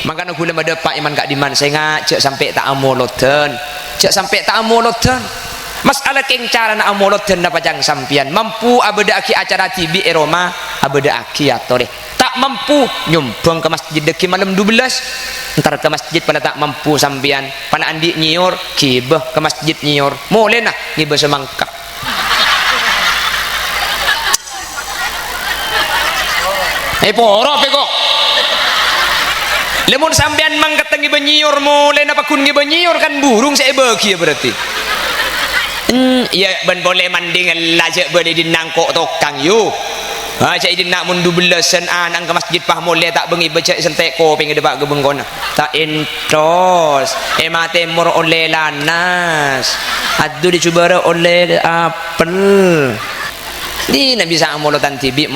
makanya gula ada pak iman gak diman saya ngajak sampai tak amoloten cek sampai tak amoloten masalah keng cara nak amoloten dapat jang sampian mampu abada aki acara tibi eroma abada aki atau deh tak mampu nyumbang ke masjid deki malam 12 ntar ke masjid pada tak mampu sampian pada andi nyiur kibah ke masjid nyiur boleh nah ngibah semangka poro peko lemun sampean mangkateng ngibenyiur mulai napa kun ngibenyiur kan burung saya bagi ya berarti ya ben boleh manding laje boleh dinangkok tokang yu cak idin nak mun 12an anang ke masjid pah mulai tak bengi baca sentek kopi ngedepak gebengkona tak entros mate mur oleh lanas adu dicoba oleh apel di nak bisa molotan tibi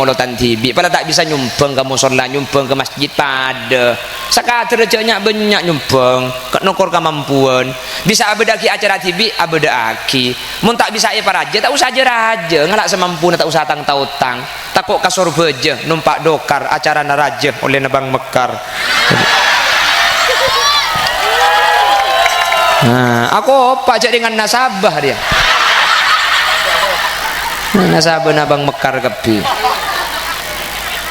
pada tak bisa nyumbang ke musola nyumbang ke masjid pada sakater rejaknya banyak nyumbang ke nokor kemampuan bisa abedaki acara tibi abedaki mun tak bisa ya paraja tak usah aja raja ngelak semampu tak usah tang tautang takut kasur beja numpak dokar acara naraja oleh nebang mekar nah aku pajak dengan nasabah dia nasabah nabang mekar kepi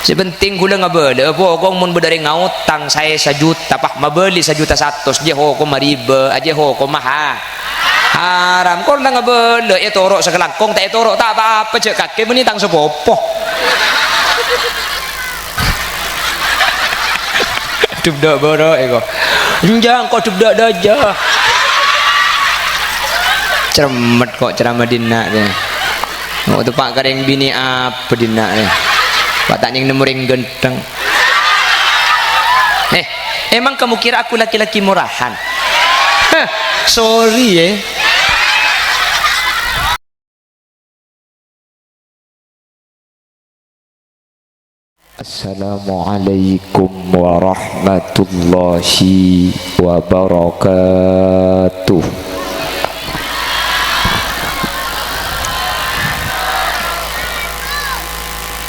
sepenting gula ngabela apa kong mun bedari ngautang saya 1 juta pah mabeli 1 juta 100 dia ho ko mariba aja ho ko maha haram kong nang ngabela ya torok sekelangkong tak torok tak apa-apa cek kake menitang sepopo dubdak boro eko njang kok dubdak daja cermet kok ceramah dina deh oh tu pak kareng bini apa dina ni pak tak ning nemuring genteng emang kamu kira aku laki-laki murahan sorry Assalamualaikum warahmatullahi wabarakatuh.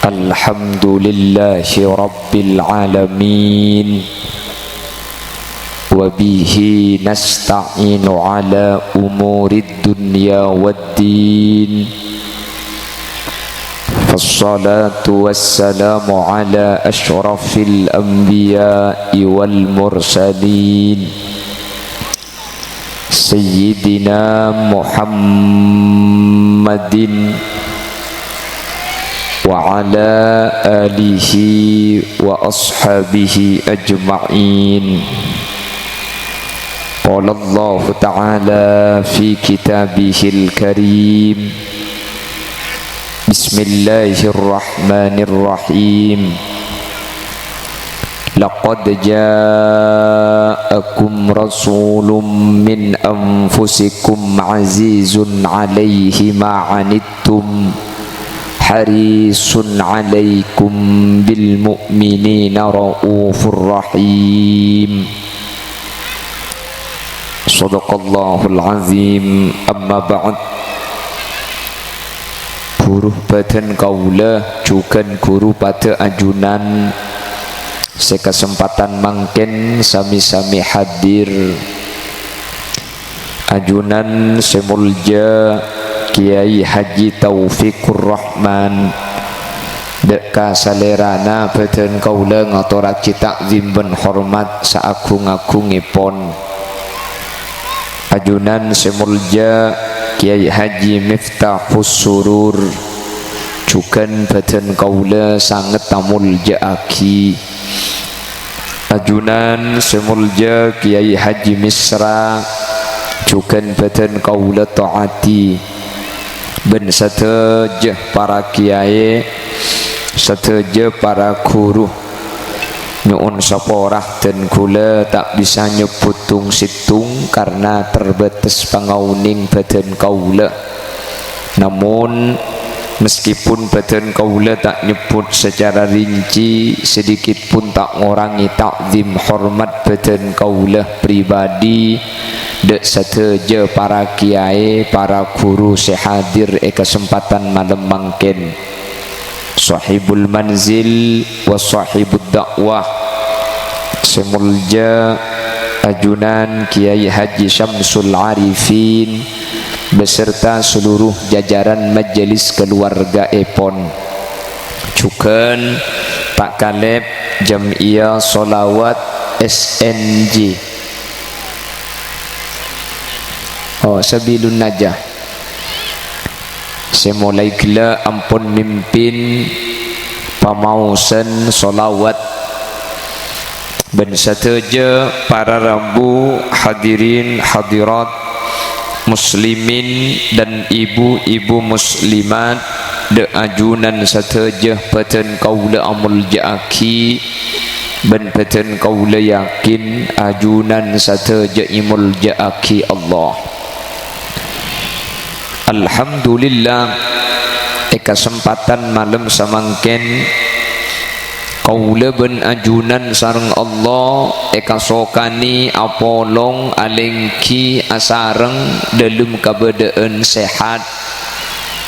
Alhamdulillahi rabbil alamin wa bihi nasta'inu ala umurid dunya waddin fassalatu wassalamu ala ashrafil anbiya'i wal mursalin sayyidina Muhammadin wa ala alihi wa ashabihi ajma'in. Qala Allah ta'ala fi kitabihil karim Bismillahirrahmanirrahim Laqad ja'akum rasulun min anfusikum azizun alaihi ma'anittum harisun alaikum bil mu'minina raufur rahim. Sadaqallahul azim. Amma ba'd. Guru badan kaula juga guru pada ajunan sekesempatan mangken sami-sami hadir ajunan semulja Kiai Haji Taufikur Rahman deka salerana badan kaula ngaturake takzim ben hormat saagung-agungipun ajunan semulja Kiai Haji Miftahus Surur juga badan kaula sangat tamulja aki ajunan semulja Kiai Haji Misra juga badan kaula taati ben sateja para kiai sateja para guru nyuun saporah dan kula tak bisa nyebutung situng karena terbatas pangauning badan kaula. Namun meskipun badan kaula tak nyebut secara rinci, sedikit pun tak ngurangi takzim hormat badan kaula pribadi dek sateja para kiai para guru sehadir kesempatan malam mangken sahibul manzil wa sahibud dakwah Semulja ajunan Kiai Haji Syamsul Arifin beserta seluruh jajaran majelis keluarga Epon, Cuken Pak Kaleb Jam'iyah Solawat SNG Sabilun Najah. Saya mulai gila ampun mimpin pamausan solawat ben sateja para rambu hadirin hadirat muslimin dan ibu-ibu muslimat de ajunan sateja peten kaula amul jaaki ben peten kaula yakin ajunan sateja imul jaaki Allah. Alhamdulillah kesempatan malam samangken kaula ben ajunan sareng Allah sokani apolong alengki asareng dalam kabadaan sehat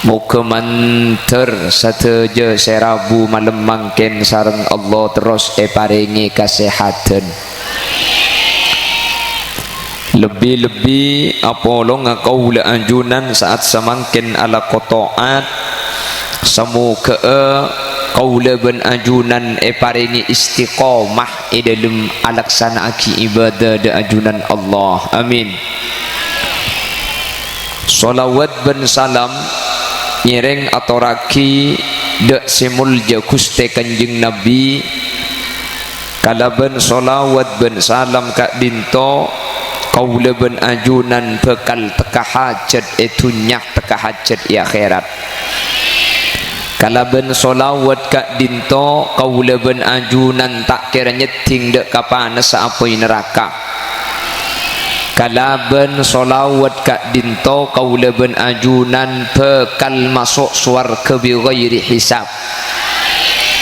muka manter sateja serabu malam mangken sareng Allah terus paringi kesehatan. Lebih-lebih apolong kaula ajunan saat samangken ala kotoat semoga kaula ben ajunan paringi istiqomah dalam alaksanaaki ibadah de ajunan Allah. Amin. Salawat ben salam nyereng atoraki de semulja Gusti Kanjeng Nabi kalaban salawat ben salam kak dinto kaula ben ajunan bekal teka hajat etunyah teka hajat ya akhirat. Kalaban solawat kak dinto kaula ben ajunan tak kira nyeting dek kapanas saapoi neraka. Kalaban solawat kak dinto kaula ben ajunan bekal masuk swarga bi ghairi hisab.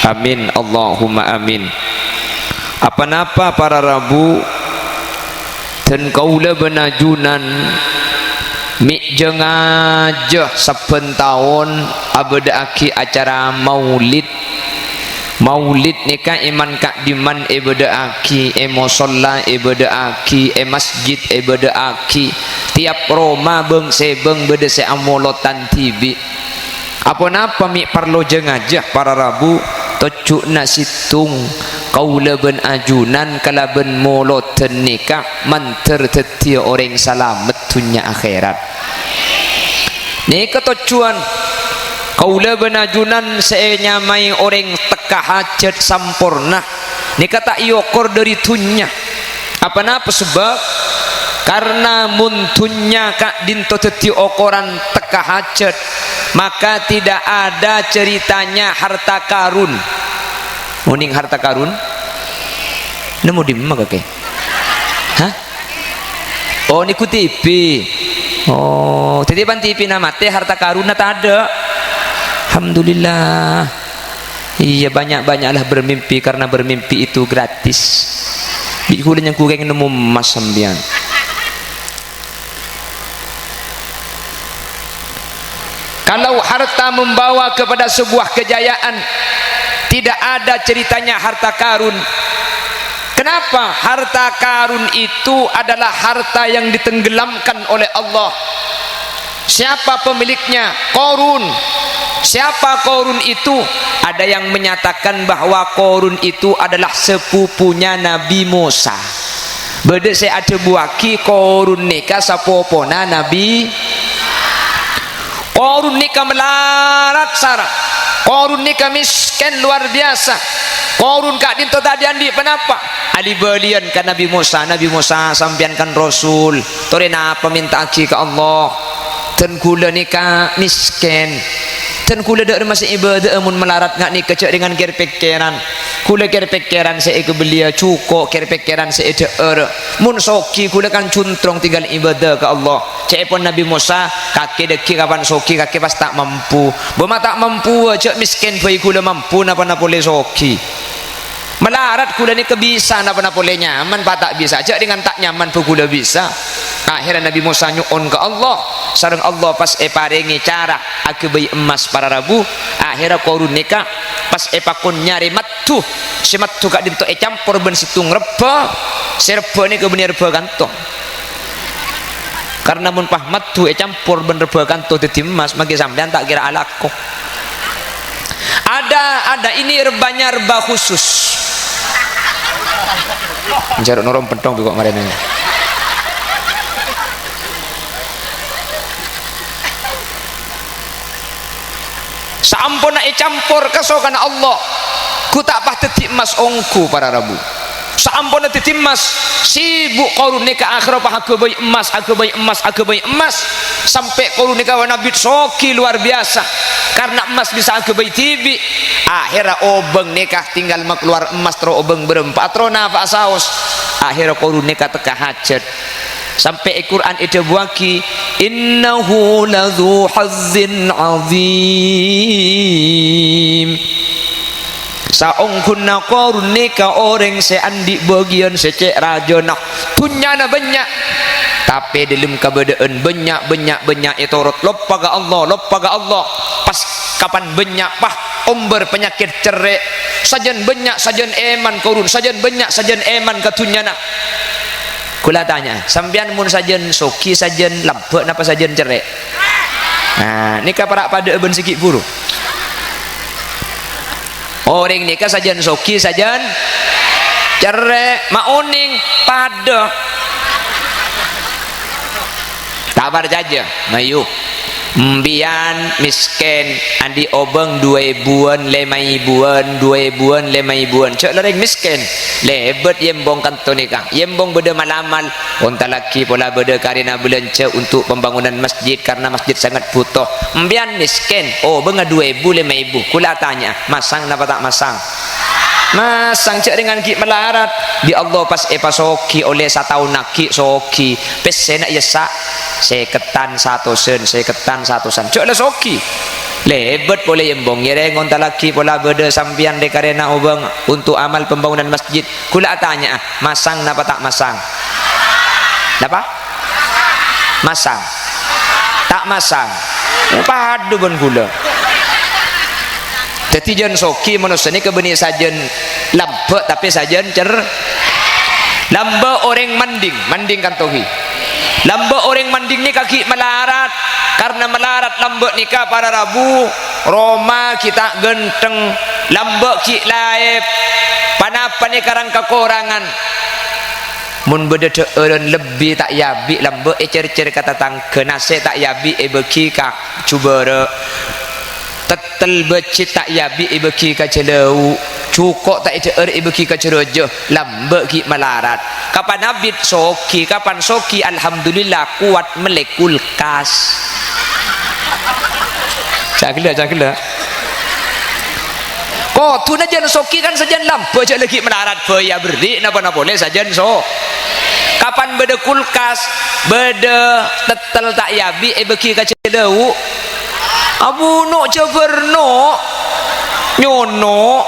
Amin Allahumma amin. Apa-apa para rabu dan kaula benajunan mik jengajah saben tahun abadaaki acara maulid nikah iman kak diman ibadaaki musolla ibadaaki masjid ibadaaki tiap Roma beng sebeng beda se amolotan TV apa napa mik perlu jengajah para rabu tocuk nasitung kaula ben ajunan kalaben moloten nikah manter tetia orang salamet dunya akhirat. Nikah tocuan kaula ben ajunan senyamai orang teka hajat sampurna nikah tak iokor dari dunya. Apa napa sebab karena muntunya kak dinto tetia okoran teka hajat maka tidak ada ceritanya harta karun. Muning harta karun nemu di mana kakek? Hah? Oh niku TV. Oh titipan TV nama teh harta karun tak ada. Alhamdulillah. Iya banyak-banyaklah bermimpi karena bermimpi itu gratis. Bikulan yang kurang nemu emas sambian. Kalau harta membawa kepada sebuah kejayaan, tidak ada ceritanya harta karun. Kenapa? Harta karun itu adalah harta yang ditenggelamkan oleh Allah. Siapa pemiliknya? Korun. Siapa korun itu? Ada yang menyatakan bahwa korun itu adalah sepupunya Nabi Musa. Beda saya ada buaki korun nikah sapopona Nabi. Korun nikah melarat syarat. Korun nikah miskin luar biasa. Korun kak dinto tadi andi kenapa? Ali balian kan Nabi Musa sampiankan Rasul. Tore napa minta aki ke Allah. Dan kula nikah miskin. Dan kula dak masih ibadah amun melarat ngak nikah cek dengan kir pikiran. Kula kir pikiran saya ke belia cukup kir pikiran saya deer. Mun soki kula kan cuntrong tinggal ibadah ke Allah. Cek pun Nabi Musa kaki deki kapan soki kaki pas tak mampu. Bama tak mampu cek miskin bayi kula mampu napa boleh soki. melarat kula ni kebisa napa boleh nyaman pak tak bisa aja dengan tak nyaman pun kula bisa. Akhirnya Nabi Musa nyuon ke Allah, sareng Allah pas paringi cara aku bayi emas para rabu. Akhirnya korun nikah pas pakun nyari matu si matu kak dinto campur ben situng reba si reba ni ke bener reba kantong karena mun pah matu campur ben reba kantong dadi emas magi sampean tak kira alako. Ada ini rebanya reba khusus. Jaruk norom pentong kok marene. Sampun campur kesokan Allah ku tak pah teti emas ongku para rabu. Sampun teti emas sibuk korun nikah akhirah pah aku bayi emas sampai korun nikah Nabi soki luar biasa karena emas bisa aku bayi tibi. Akhirnya obeng nikah tinggal mak keluar emas tro obeng berempat tro nafak saus. Akhirnya korun nikah teka hajat sampai Al-Quran itu buaki innahu ladzu hazzin azim. Saongkunna korun nikah orang seandi bagian secek rajona tunyana banyak tapi dalam keberadaan banyak itu rot lupa ke Allah pas kapan banyak pah umber penyakit cerai sajen banyak sajen eman korun sajen banyak sajen eman ketunyana. Kula tanya sampean mun sajen soki sajen lampe napa sajen cerai. Nah nikah para pada ben sikit buru orang nikah sajen soki sajen cerai mauning pada tabar jaja mayu mbian miskin andi obeng 2 buan 5 buan 2 buan 5 buan cek lereng miskin lebet yembong kanto nikah yembong beda malamal onta laki pola beda karena belanja untuk pembangunan masjid karena masjid sangat butuh mbian miskin oh benga 2 5 kula tanya masang napa tak masang masang cek dengan ki melarat di Allah pas soki oleh 1 tahun naki soki pesena yesa seketan 1 sen cek le soki lebet boleh yembong yereng onta laki pola beda sampian de karena obeng untuk amal pembangunan masjid kula tanya masang napa tak masang napa masang tak masang padu ben kula. Jadi jan soki manusia ini kebeni sajen lambe tapi sajen cer lambe orang manding kantohi lambe orang manding ni kaki melarat karena melarat lambe nikah para rabu Roma kita genteng lambe ki laib panapa ni karang kekurangan mun beda eureun lebih tak yabi lambe cer kata tangke nase tak yabi beki ka cubere tetel becit tak yabi ibeki ka celau cukok tak ibeki ka cerojo lambe ki melarat kapan nabit soki kapan soki alhamdulillah kuat melekul kas cakila kok tu najan soki kan sajan lambe aja lagi melarat ya berdi napa boleh sajan so kapan beda kulkas beda tetel tak yabi ibeki ka celau abu no ceberno nyono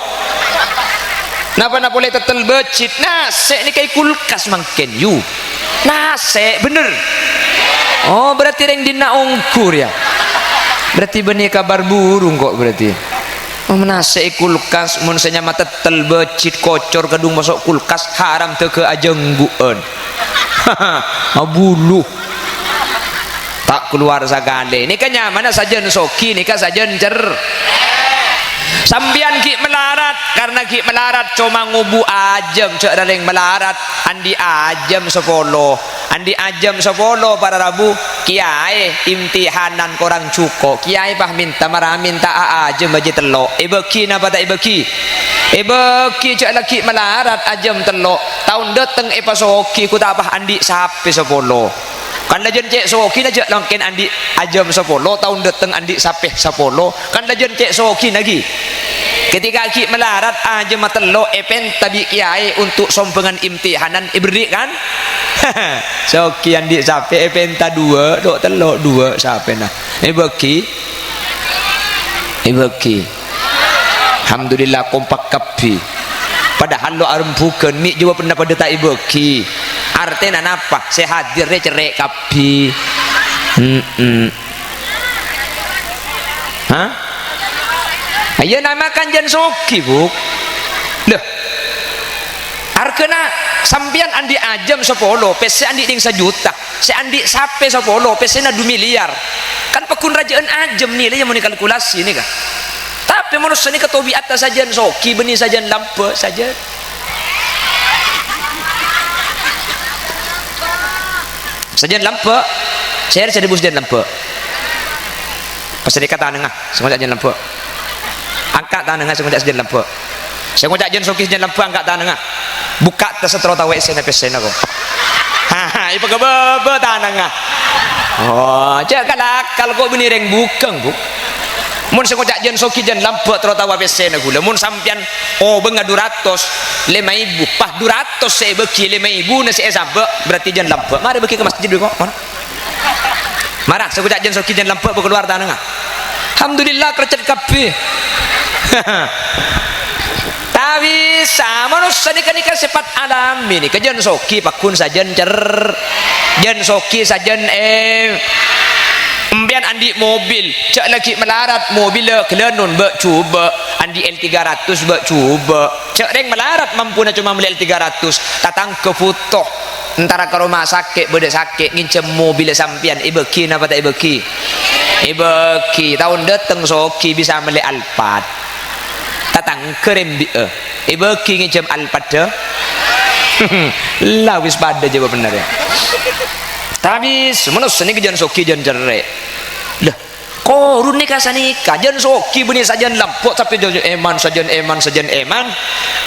napa boleh tetel becit nase ni kayak kulkas mangken yu nase bener oh berarti reng dina ungkur ya berarti benih kabar burung kok berarti oh nase kulkas mun senyama tetel becit kocor kedung masuk kulkas haram teu ke ajenggueun abuluh tak keluar sagale ini kan mana sajen soki ini kan sajen cer sambian ki melarat karena ki melarat cuma ngubu ajem cek daling melarat andi ajem 10 para rabu kiai imtihanan korang cuko kiai pah minta marah minta ajem baji telok ibeki napa tak ibeki cek laki melarat ajem telok tahun dateng soki ku tak pah andi sapi 10 kan lajen cek soki aja langken andi ajam 10 tahun dateng andi sapeh 10 kan lajen cek soki lagi ketika ki melarat aja matelo epen tadi kiai untuk sompengan imtihanan ibri kan soki andi sapeh epen ta 2 dok telo 2 sapeh nah ibeki alhamdulillah kompak kapi padahal lo arum bukan mi juga pernah pada tak ibeki artinya apa saya hadirnya cerai kapi hah ayo namakan jan soki bu loh arkena sampian andi ajam 10 pese andi ding 1 juta se andi sape 10 pese na 2 miliar kan pekun rajaan ajam nilainya mau dikalkulasi ini kan tapi manusia ini ketobi atas sajian soki benih sajian lampu saja sajian lampu saya ada bus sajian lampu pas dia kata nengah semua sajian lampu angkat tangan nengah semua sajian lampu saya ngajak jen soki sajian lampu angkat tangan nengah buka tersetro tahu esena pesena kok haha ipa kebebe tangan nengah oh cak kalau kok benih reng bukang bu mun sekocak jen soki jen lampu tertawa pesena gula mun sampian oh benga 200 5.000 pah 200 saya beki 5.000 na saya sabak berarti jen lampu mari beki ke masjid dulu kok marah sekocak jen soki jen lampu keluar tanah alhamdulillah kercet kapi tapi sama manusia ni kan sifat alam ini ke jen soki pakun sajen jen soki sajen Embian andi mobil cak lagi melarat mobil kelenun be cuba andi L300 be cuba cak reng melarat mampu na cuma beli L300 tatang ke foto antara ke rumah sakit beda sakit ngincem mobil sampian ibeki napa tak ibeki tahun dateng soki bisa beli Alphard tatang kerem ibeki ngincem Alphard lah wis pada jawab benar ya tapi manusia ni kejan soki jan cerai lah korun ni kasani kajan soki benih sajan lampok tapi eman sajan eman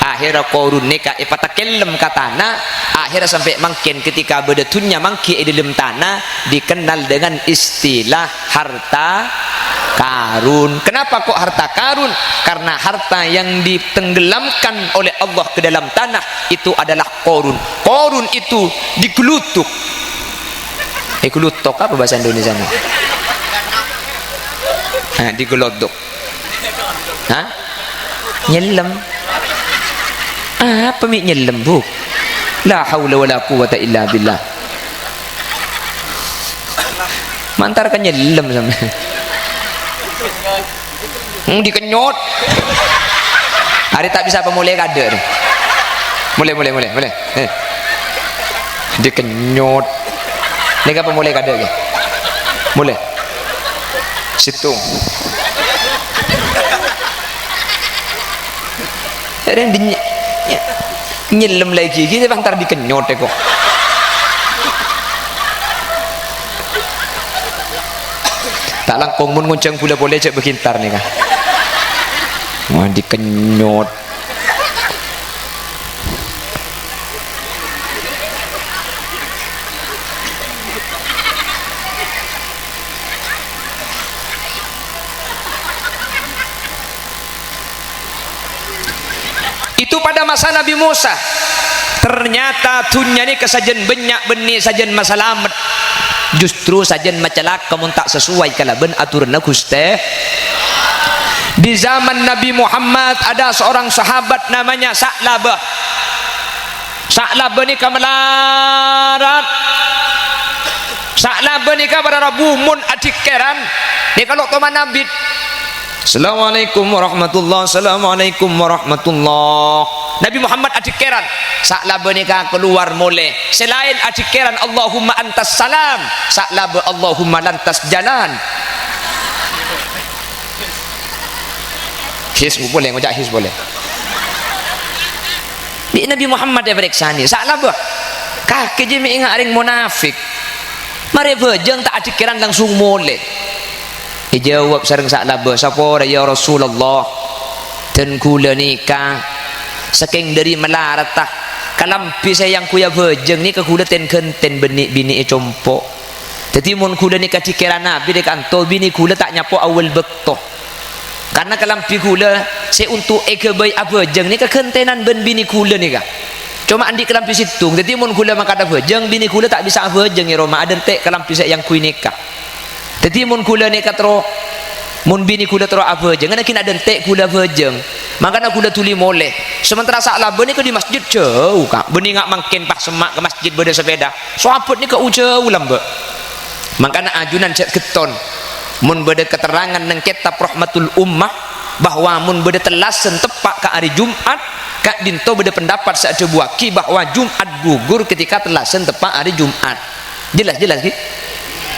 akhirnya korun ni ka ipatakelem katana akhirnya sampai mungkin ketika bedetunya mangki di dalam tanah dikenal dengan istilah harta karun. Kenapa kok harta karun? Karena harta yang ditenggelamkan oleh Allah ke dalam tanah itu adalah korun. Korun itu dikelutuk. Kelutok apa bahasa Indonesia nya? Digelodok. Hah? Nyelem. Apa mi nyelem bu? La haula wala quwata illa billah. Mantar kan nyelem sama. Dikenyot. Hari tak bisa pemulai kada. Mulai. Dikenyot. Lega pemulai kada ke? Mulai. Situ. Ada yang nyelem lagi, kita bang tar dikenyot kok. Tak langkong mun nguncang pula boleh cek berkintar nih kan. Wah dikenyot. Itu pada masa Nabi Musa ternyata tunya ni kesajen banyak benih sajen masalamet justru sajen macalak kamu tak sesuai kalau ben aturan Gusti. Di zaman Nabi Muhammad ada seorang sahabat namanya Sa'labah. Sa'labah ni kamelarat. Sa'labah ni kabar Rabu mun adikeran ni kalau teman Nabi Assalamualaikum warahmatullahi Assalamualaikum warahmatullahi. Nabi Muhammad adikeran Sa'labah nikah keluar mulai selain adikeran Allahumma antas salam Sa'labah Allahumma lantas jalan. His boleh ngajak his boleh. Di Nabi Muhammad dia periksa ni Sa'labah kaki je ingat ring munafik mari bejeng tak adikeran langsung mulai. Dijawab sareng Sa'labah sapa ya Rasulullah dan kula nikah saking dari melarat tah kalampi saya yang kuya bejeng ni ke kula ten genten bini bini compok jadi mun kula nikah dikira Nabi dek anto bini kula tak nyapo awal bekto karena kalampi kula saya untuk bayi abejeng ni ke gentenan ben bini kula ni kah cuma andi kalampi situng jadi mun kula makada bejeng bini kula tak bisa abejeng ya Roma ada tek kalampi saya yang kuy nikah. Jadi mun kula ni katro mun bini kula tro abejeng ngana kin ada tek kula bejeng makanya aku dah tuli moleh sementara sak laba ni ke di masjid jauh kak bening ngak mangkin pas semak ke masjid berde sepeda sahabat ni ke jauh lambe makanya ajunan cek keton mun berde keterangan nang kitab rahmatul ummah bahwa mun berde telasen tepak ke hari Jumat kak dinto berde pendapat saat buaki bahwa Jumat gugur ketika telasen tepak hari Jumat jelas ki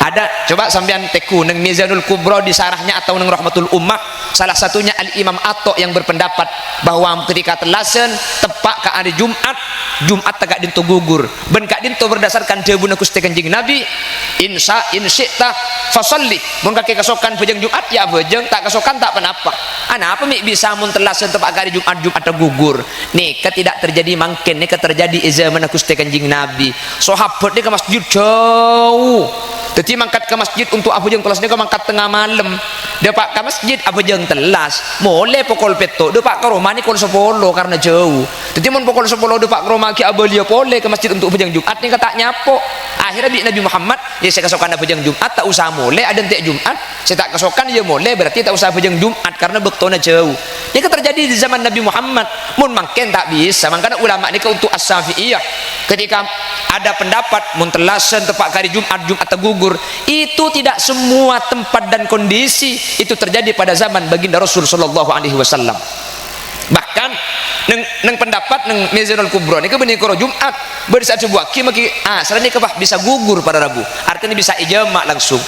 ada coba sampean teku nang Mizanul Kubra di sarahnya atau nang Rahmatul Ummah salah satunya Al-Imam Atha yang berpendapat bahwa ketika telasen tepak ke hari Jumat tegak dinto gugur ben kak dinto berdasarkan debuna Gusti Kanjeng Nabi insya syi'ta fasalli mun kaki kesokan bejeng Jumat ya bejeng tak kesokan tak penapa apa mi bisa mun telasen tepak ke hari Jumat gugur nih tidak terjadi mangken nih terjadi zaman Gusti Kanjeng Nabi sahabat ni ke masjid jauh jadi mangkat ke masjid untuk apa jeng telas ni ke mangkat tengah malam dapat ke masjid apa jeng telas boleh pukul peto dapat ke rumah ni pukul 10 karena jauh jadi mun pukul 10 dapat ke rumah ki abalia boleh ke masjid untuk bejeng Jumat ni kata nyapo akhirnya Nabi Muhammad ya saya kesokan bejeng Jumat tak usah boleh ada entek Jumat saya tak kesokan ya boleh berarti tak usah bejeng Jumat karena bektona jauh ini terjadi di zaman Nabi Muhammad mun mangken tak bisa makanya ulama ni ke untuk as-Syafi'iyah ketika ada pendapat mun telasen tepak hari Jumat tergugur itu tidak semua tempat dan kondisi itu terjadi pada zaman baginda Rasul sallallahu alaihi wasallam bahkan neng pendapat neng Mizanul Kubra ni ke benih karo Jumat bersaat sebuah maki sarane ke bisa gugur pada Rabu artinya bisa ijma langsung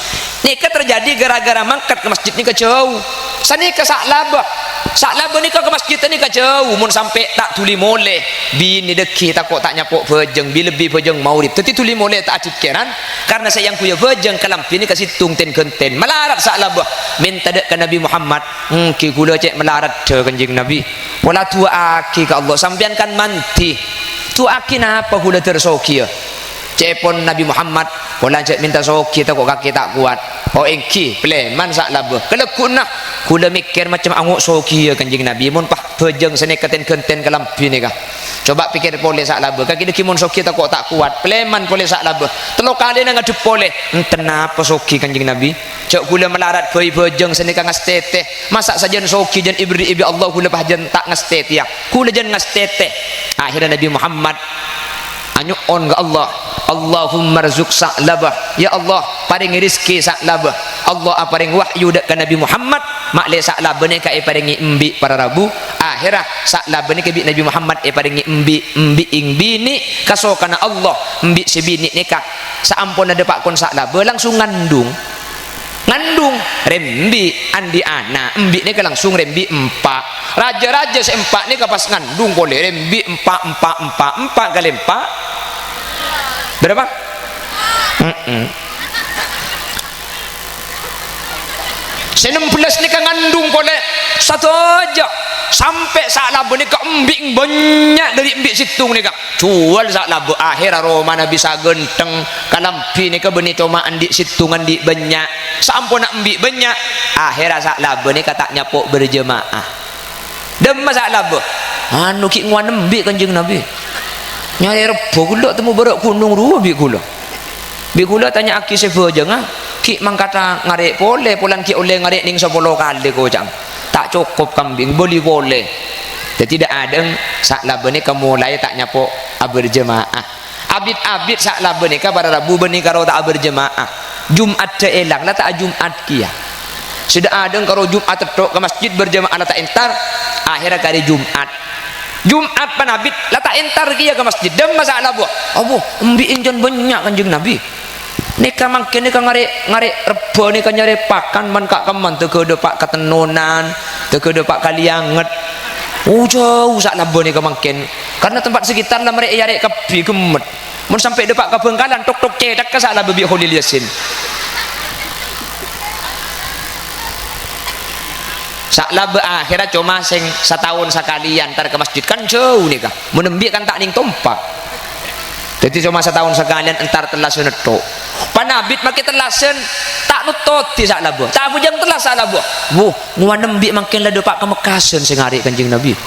ni ke terjadi gara-gara mangkat ke masjid ni ke jauh sani ke sak laba ni ke masjid ni ke jauh mun sampai tak tuli moleh bini deki tak kok tak nyapok bejeng bi lebih bejeng maurib teti tuli moleh tak acik keran karena sayang ku ya bejeng kalam bini ke situng ten genten melarat sak laba minta dek ke Nabi Muhammad ki kula cek melarat de Kanjeng Nabi wala tua aki ke Allah sampean kan manti tu aki napa kula tersoki ya cepon Nabi Muhammad wala cek minta soki tak kok kaki tak kuat engki pleman sak labah kelekuna kula mikir macam anguk soki ya Kanjeng Nabi mun pah bejeng sene keten genten kalampi ni kah coba pikir boleh sak labah kaki deki mun soki tak kok tak kuat pleman boleh sak labah telo kali nang ngadep boleh enten apa soki Kanjeng Nabi cok kula melarat koi bejeng sene ka ngasteteh masak sajen soki jan ibri Allah kula pah jan tak ngastet ya kula jan ngasteteh akhirnya Nabi Muhammad anyuon ke Allah Allahumma rizuk sa'labah ya Allah paring rizki sa'labah Allah paring wahyu dak ke Nabi Muhammad makle sa'labah ni ka paringi embi para Rabu akhirah sa'labah ni ke Nabi Muhammad paringi embi ing bini kasokana Allah embi si bini ni ka saampun ada pak kon sa'labah langsung ngandung rembi andi ana embi ni ka langsung rembi empat raja-raja seempat ni ka pas ngandung boleh rembi empat kali empat berapa? 16 ni kan ngandung boleh satu aja sampai saat labu ni kan embik banyak dari embik situng ni kan jual saat labu akhir aroma nabi sa genteng kalampi ni kan benih cuma andik situng andik banyak sampun nak embik banyak akhir saat labu ni kata nyapok berjemaah demam saat labu anu ki nguan embik Kanjeng Nabi nyari rebo gula temu berak gunung dua bi gula tanya aki sefe jangan ki mangkata ngarek boleh pulang ki oleh ngarek ning 10 kali kocang tak cukup kambing boleh jadi tidak ada sak labene mulai tak nyapo berjemaah abid sak labene ka pada Rabu beni karo tak berjemaah Jumat te elang lah tak Jumat kia sudah ada karo Jumat tok ke masjid berjemaah lah tak entar akhirnya kali Jumat panabit lah tak entar kia ke masjid dem masalah buah abu embi injon banyak Kanjeng Nabi nika mangkin nika ngare rebo nika nyari pakan man kak keman teu pak ketenonan teu pak kalianget jauh sak labo nika mangkin karena tempat sekitar lah mereka yare kebi gemet mun sampai depak ke Bengkalan tok cedak ke sak labo bi Khalil Yasin sak labo akhirnya cuma sing setahun sekali antar ke masjid kan jauh nika menembik kan tak ning tompak jadi cuma setahun sekalian entar telasen netok panabit makin telasen tak nutoti sak labo tak bujang telas sak labo nguan nembik makin lah depak ke Mekasen sing hari Kanjeng Nabi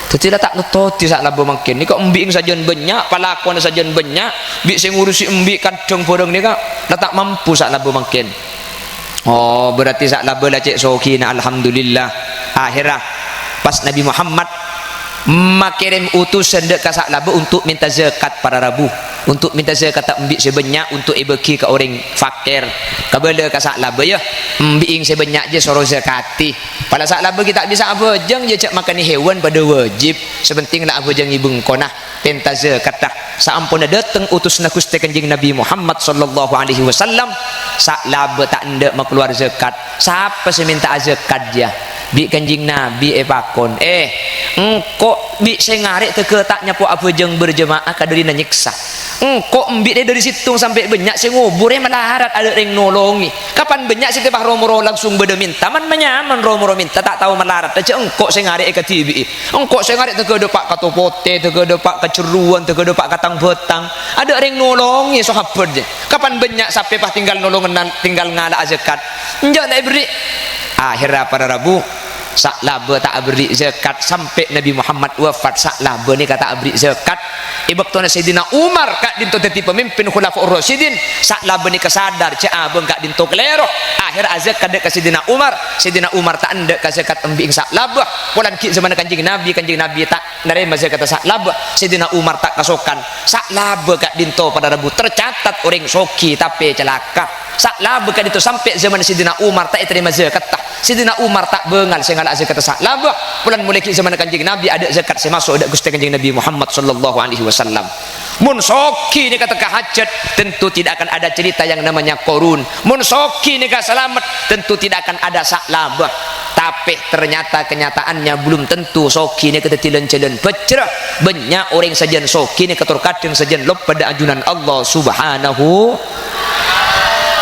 jadi tak nutoti sak labo makin ni kok embik sajen banyak palakon sajen banyak bik sing ngurusi embik kadang borong ni kak tak mampu sak labo makin berarti sak labo lah cek sokina alhamdulillah akhirah pas Nabi Muhammad makirim utusan dek ka Sa'labah untuk minta zakat para rabu, untuk minta zakat tak ambil sebanyak untuk ibeki ke orang fakir kabala ka Sa'labah ya ambil sebanyak je suruh zakati. Pada Sa'labah kita bisa apa jeng je cak makan hewan pada wajib sepenting lah apa jeng ibeng konah minta zakat dah. Saampun datang utus na Gusti Kanjeng Nabi Muhammad sallallahu alaihi wasallam, Sa'labah tak ndak makluar zakat. Siapa sih minta zakat dia? Bi Kanjeng Nabi pakon engkau bi sengarik teke tak nyapo apa jeng berjemaah kaderina nyiksa engkau mbik dari situ sampai banyak sing ngubur melarat ada ring nolongi kapan banyak sing tebah romoro langsung beda minta man menyaman romoro minta tak tahu melarat aja engkau sengarik ke tibi engkau sengarik teke depak katopote teke depak keceruan teke depak katang betang ada ring nolongi sahabat je kapan banyak sampai pas tinggal nolongan tinggal ngala zakat njak tak beri akhirnya para rabu Sa'labah tak beri zakat sampai Nabi Muhammad wafat. Sa'labah ni kata beri zakat ibak Sayyidina Umar kak dinto teti pemimpin khulafaur rasyidin. Sa'labah ni kesadar cak abang kak dinto kelero akhir zakat dek ke Sayyidina Umar tak ndak ke zakat ambing Sa'labah pulan ki zaman Kanjeng Nabi tak nerima zakat Sa'labah. Sayyidina Umar tak kasokan Sa'labah kak dinto pada rabu tercatat orang soki tapi celaka. Sa'labah kak dinto sampai zaman Sayyidina Umar tak terima zakat tak Sayyidina Umar tak bengal sehingga zakat Sa'labah bulan mulai ki zaman Kanjeng Nabi ada zakat semasuk ada Gusti Kanjeng Nabi Muhammad sallallahu alaihi wasallam. Mun soki ni kata hajat tentu tidak akan ada cerita yang namanya korun. Mun soki ni selamat tentu tidak akan ada Sa'labah. Tapi ternyata kenyataannya belum tentu soki ni kata tilen-tilen pecrah banyak orang sajian soki ni ketur kadang sajian lop pada ajunan Allah subhanahu.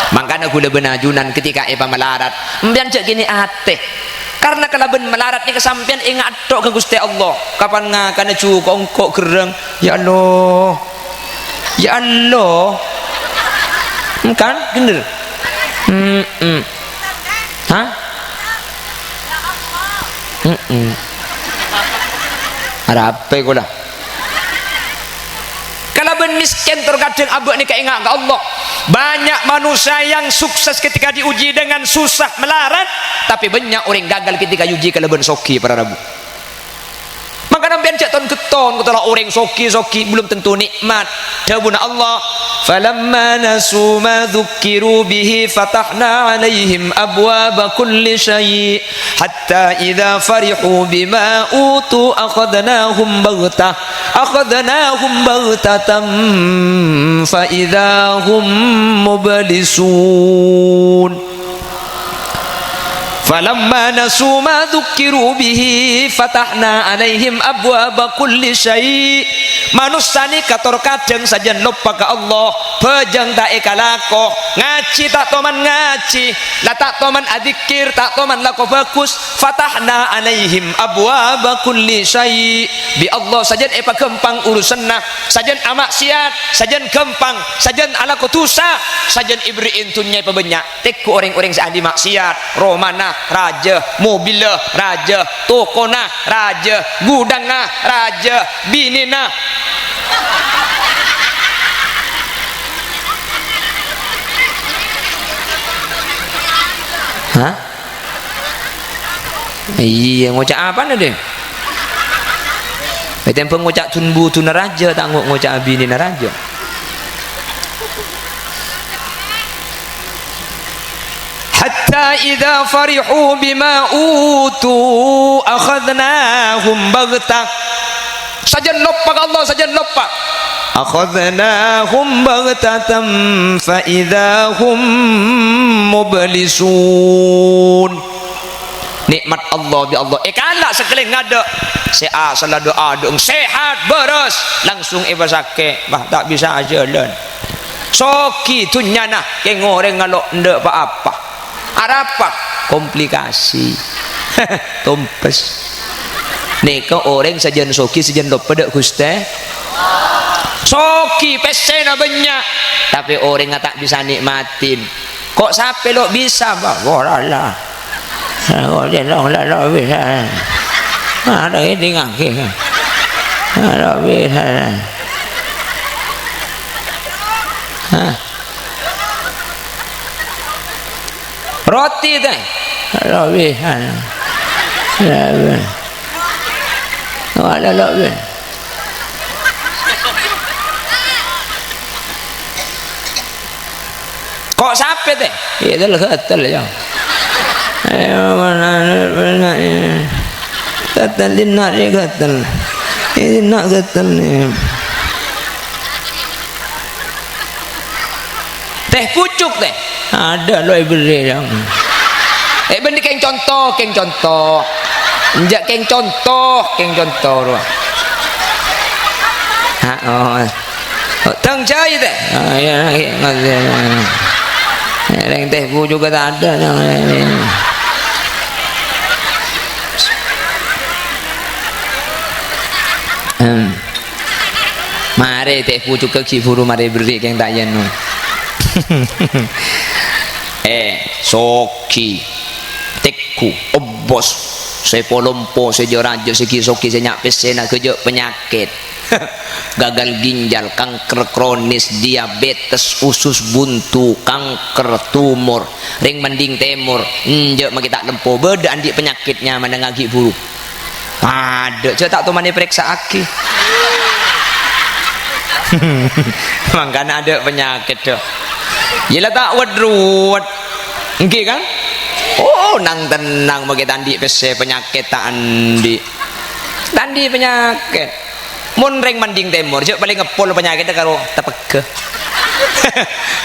Makanya gula benajunan ketika Eva melarat mbian cak gini ate karena kalau ben melarat ni kesampian ingat tok ke Gusti Allah kapan ngakana cukup engkok gereng ya Allah kan bener hah ada apa kula kalau ben miskin terkadang abak ni keingat ke Allah. Banyak manusia yang sukses ketika diuji dengan susah melarat, tapi banyak orang gagal ketika diuji kalau ben soki para rabu. Maka nampian cak ton keton kata orang soki belum tentu nikmat. Dawuh Allah, falamma nasu ma dzukkiru bihi fatahna alaihim abwaba kulli syai' hatta idza farihu bima utu akhadnahum baghtatan fa idza hum mublisun. Falamma nasu ma dzukkiru bihi fatahna alaihim abwaba kulli syai'. Manusia ni kator kadang saja lupa ke Allah pejang tak ekalako ngaji tak toman ngaji la tak toman adzikir tak toman lako bagus fatahna alaihim abwaba kulli syai' bi Allah saja epa gempang urusan nah saja amaksiat saja gempang saja ala kutusa saja ibriin tunya pebanyak teku orang-orang seahli maksiat romana raja mobil raja tokona raja gudangna raja binina hah? Iya ngocak apa nih deh? Tempo ngocak tunbu tuna raja tak ngocak bini raja. Hatta idza farihu bima utu akhadnahum baghtah. Sajan lupa Allah sajan lupa. Akhadnahum baghtatan fa idza hum mublisun. Nikmat Allah bi Allah kalak sekali ngada sea salah doa dong sehat beres langsung iba sakit bah tak bisa jalan soki tunyana ke ngoreng ngalok ndak apa-apa apa komplikasi tompes nika orang sajian soki sajian lupa dak Gusti soki pesena banyak tapi orang tak bisa nikmatin kok sampai lo bisa bah lah kok jenong lah bisa ada ini ngaki ada bisa roti teh ada bisa Ada lagi. Kok sampai teh? Itu lah gatal ya. Gatal nak ni gatal. Ini nak gatal ni. Teh pucuk teh. Ada loh beri yang. Bendi keng contoh. Njak keng contoh ruah. Tang cai teh. Ya yang teh bu juga tak ada. Mari teh bu juga kiburu mari beri keng tak yen. Soki tekku obos saya polompo saya jorajo segi soki saya nyak pesena kejo penyakit gagal ginjal, kanker kronis, diabetes, usus buntu, kanker, tumor, ring mending temur, njek maki tak lempo beda andi penyakitnya mana ngagi buruk. Ada, saya tak tahu mana periksa aki. Makanya ada penyakit tuh. Yelah tak wadruat, engke kan? Oh, nang tenang maki tandi pese penyakit tak andi penyakit. Mun ring mending temur, cek paling ngepol penyakitnya karo tepeke.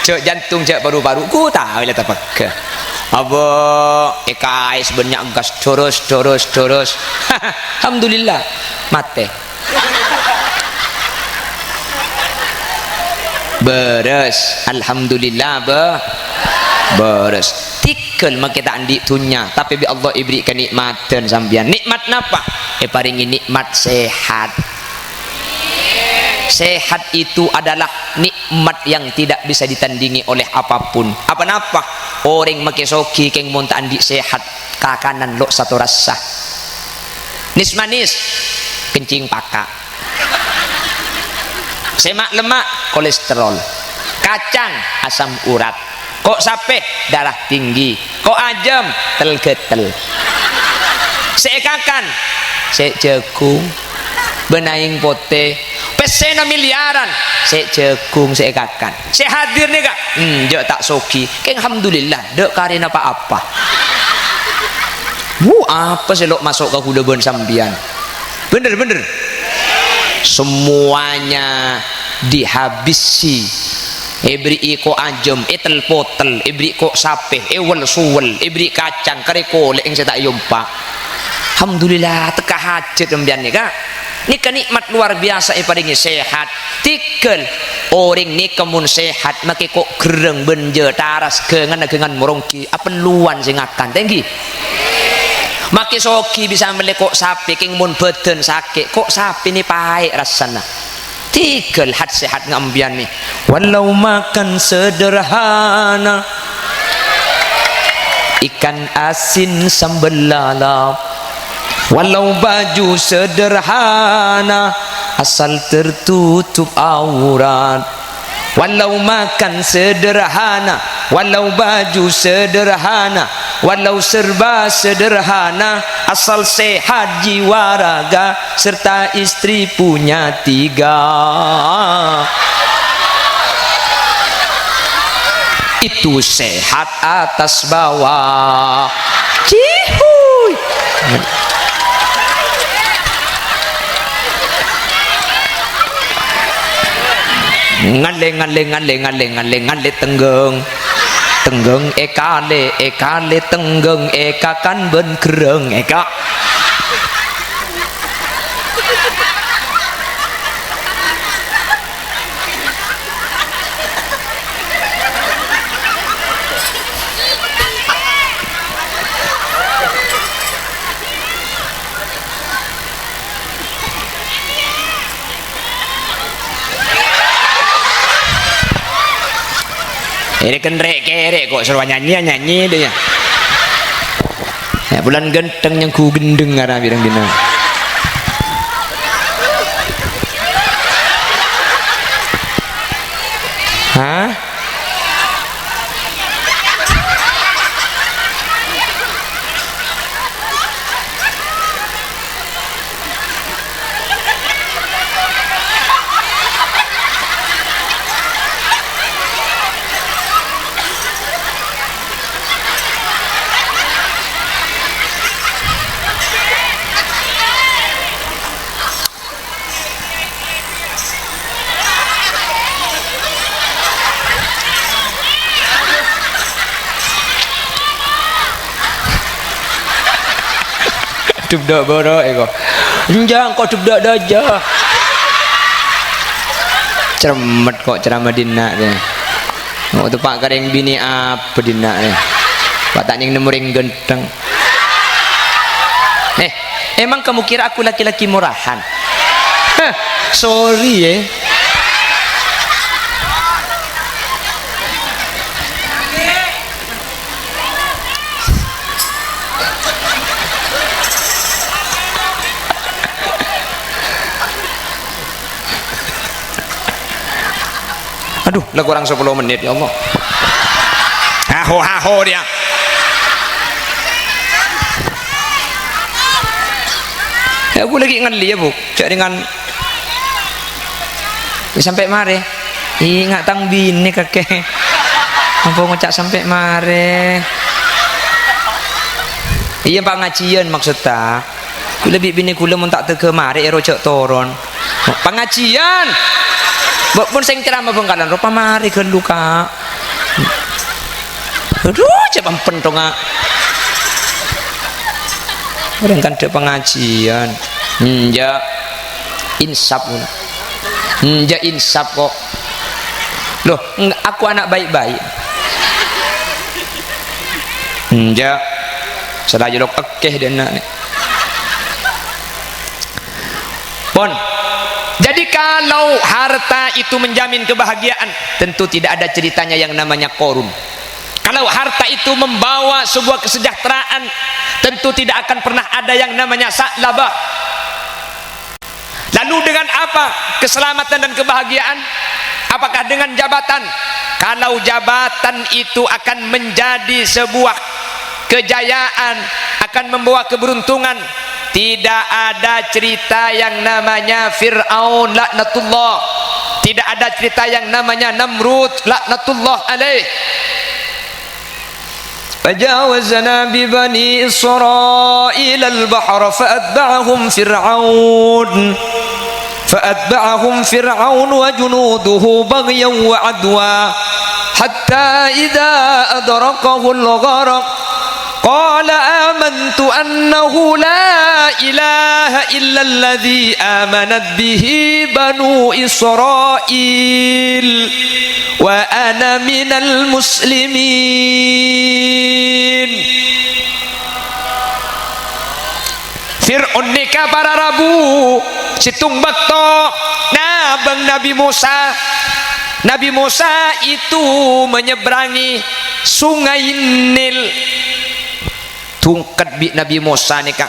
Cek jantung, cek paru-paru, ku tahu lah tepeke. Apa EKS banyak gas doros. Alhamdulillah mate. Beres, alhamdulillah beres. Tikel mak kita andi tunya, tapi bi Allah iberikan nikmatan sambian. Nikmat napa? Paringi nikmat sehat. Sehat itu adalah nikmat yang tidak bisa ditandingi oleh apapun. Apa-apa orang make soki keng monta andi sehat kakanan lo satu rasa. Nis manis kencing paka. Semak lemak kolesterol. Kacang asam urat. Kok sape darah tinggi. Kok ajam tel-getel. Seekakan jagung benaing pote pesena miliaran jagung seekakan hadir nih kak jok tak soki keng alhamdulillah dek karin apa-apa apa selok masuk ke kudaban sambian bener semuanya dihabisi. Ibri ko ajem etel potel ibri ko sape ewel suwel ibri kacang kare kolek yang saya tak yumpa. Alhamdulillah teka hajat sambian nih kak. Ini kenikmat luar biasa paringi sehat. Tikel orang ni kemun sehat maki kok gereng benje taras kengan morongki apa luan sing akan tinggi. Maki soki bisa melekok sapi king mun beden sakit kok sapi ni pahit rasana. Tikel hat sehat ngambian nih. Walau makan sederhana ikan asin sambal lalap. Walau baju sederhana asal tertutup aurat. Walau makan sederhana, walau baju sederhana, walau serba sederhana, asal sehat jiwa raga serta istri punya 3. Itu sehat atas bawah. Cihuy. Ngale tenggeng ekale tenggeng ekakan ben kereng eka. Ini kan rek kok seru nyanyi dia. Ya bulan genteng yang ku gendeng arah birang dina. Hah? Dubdak borok eko. Njang kok dubdak daja. Cermet kok ceramah dina deh. Mau tu pak kareng bini apa dina deh. Pak tak ning nemuring genteng. Emang kamu kira aku laki-laki murahan? Sorry ya. Aduh, lah kurang 10 menit ya Allah. Haho dia. Ya aku lagi ngeli ya bu, cak dengan sampai mare. Ingat tang bini kakek. Apa ngocak sampai mare? Iya pak ngajian maksudnya. Lebih bini kula mun tak tege mare rojok toron. Pengajian. Mbok pun sing ceramah bengkalan rupa mari ke luka. Aduh, coba pentong ah. Orang kan ada pengajian. Ya insaf pula. Ya insaf kok. Loh, aku anak baik-baik. Ya selagi lo kekeh dan nak. Pon. Jadi kalau harta itu menjamin kebahagiaan, tentu tidak ada ceritanya yang namanya korun. Kalau harta itu membawa sebuah kesejahteraan, tentu tidak akan pernah ada yang namanya sa'labah. Lalu dengan apa keselamatan dan kebahagiaan? Apakah dengan jabatan? Kalau jabatan itu akan menjadi sebuah kejayaan, akan membawa keberuntungan, tidak ada cerita yang namanya Fir'aun laknatullah, tidak ada cerita yang namanya Namrud laknatullah alaih. Fajawazna bi bani Israil al-bahr فأتبعهم فرعون وجنوده بغيا وعدوا حتى إذا أدركه الغرق قال آمنت أنه لا إله إلا الذي آمنت به بنو إسرائيل وأنا من المسلمين. Fir'aun nikah para rabu situng bakto nabang Nabi Musa. Nabi Musa itu menyeberangi sungai Nil. Tungkat bi Nabi Musa nikah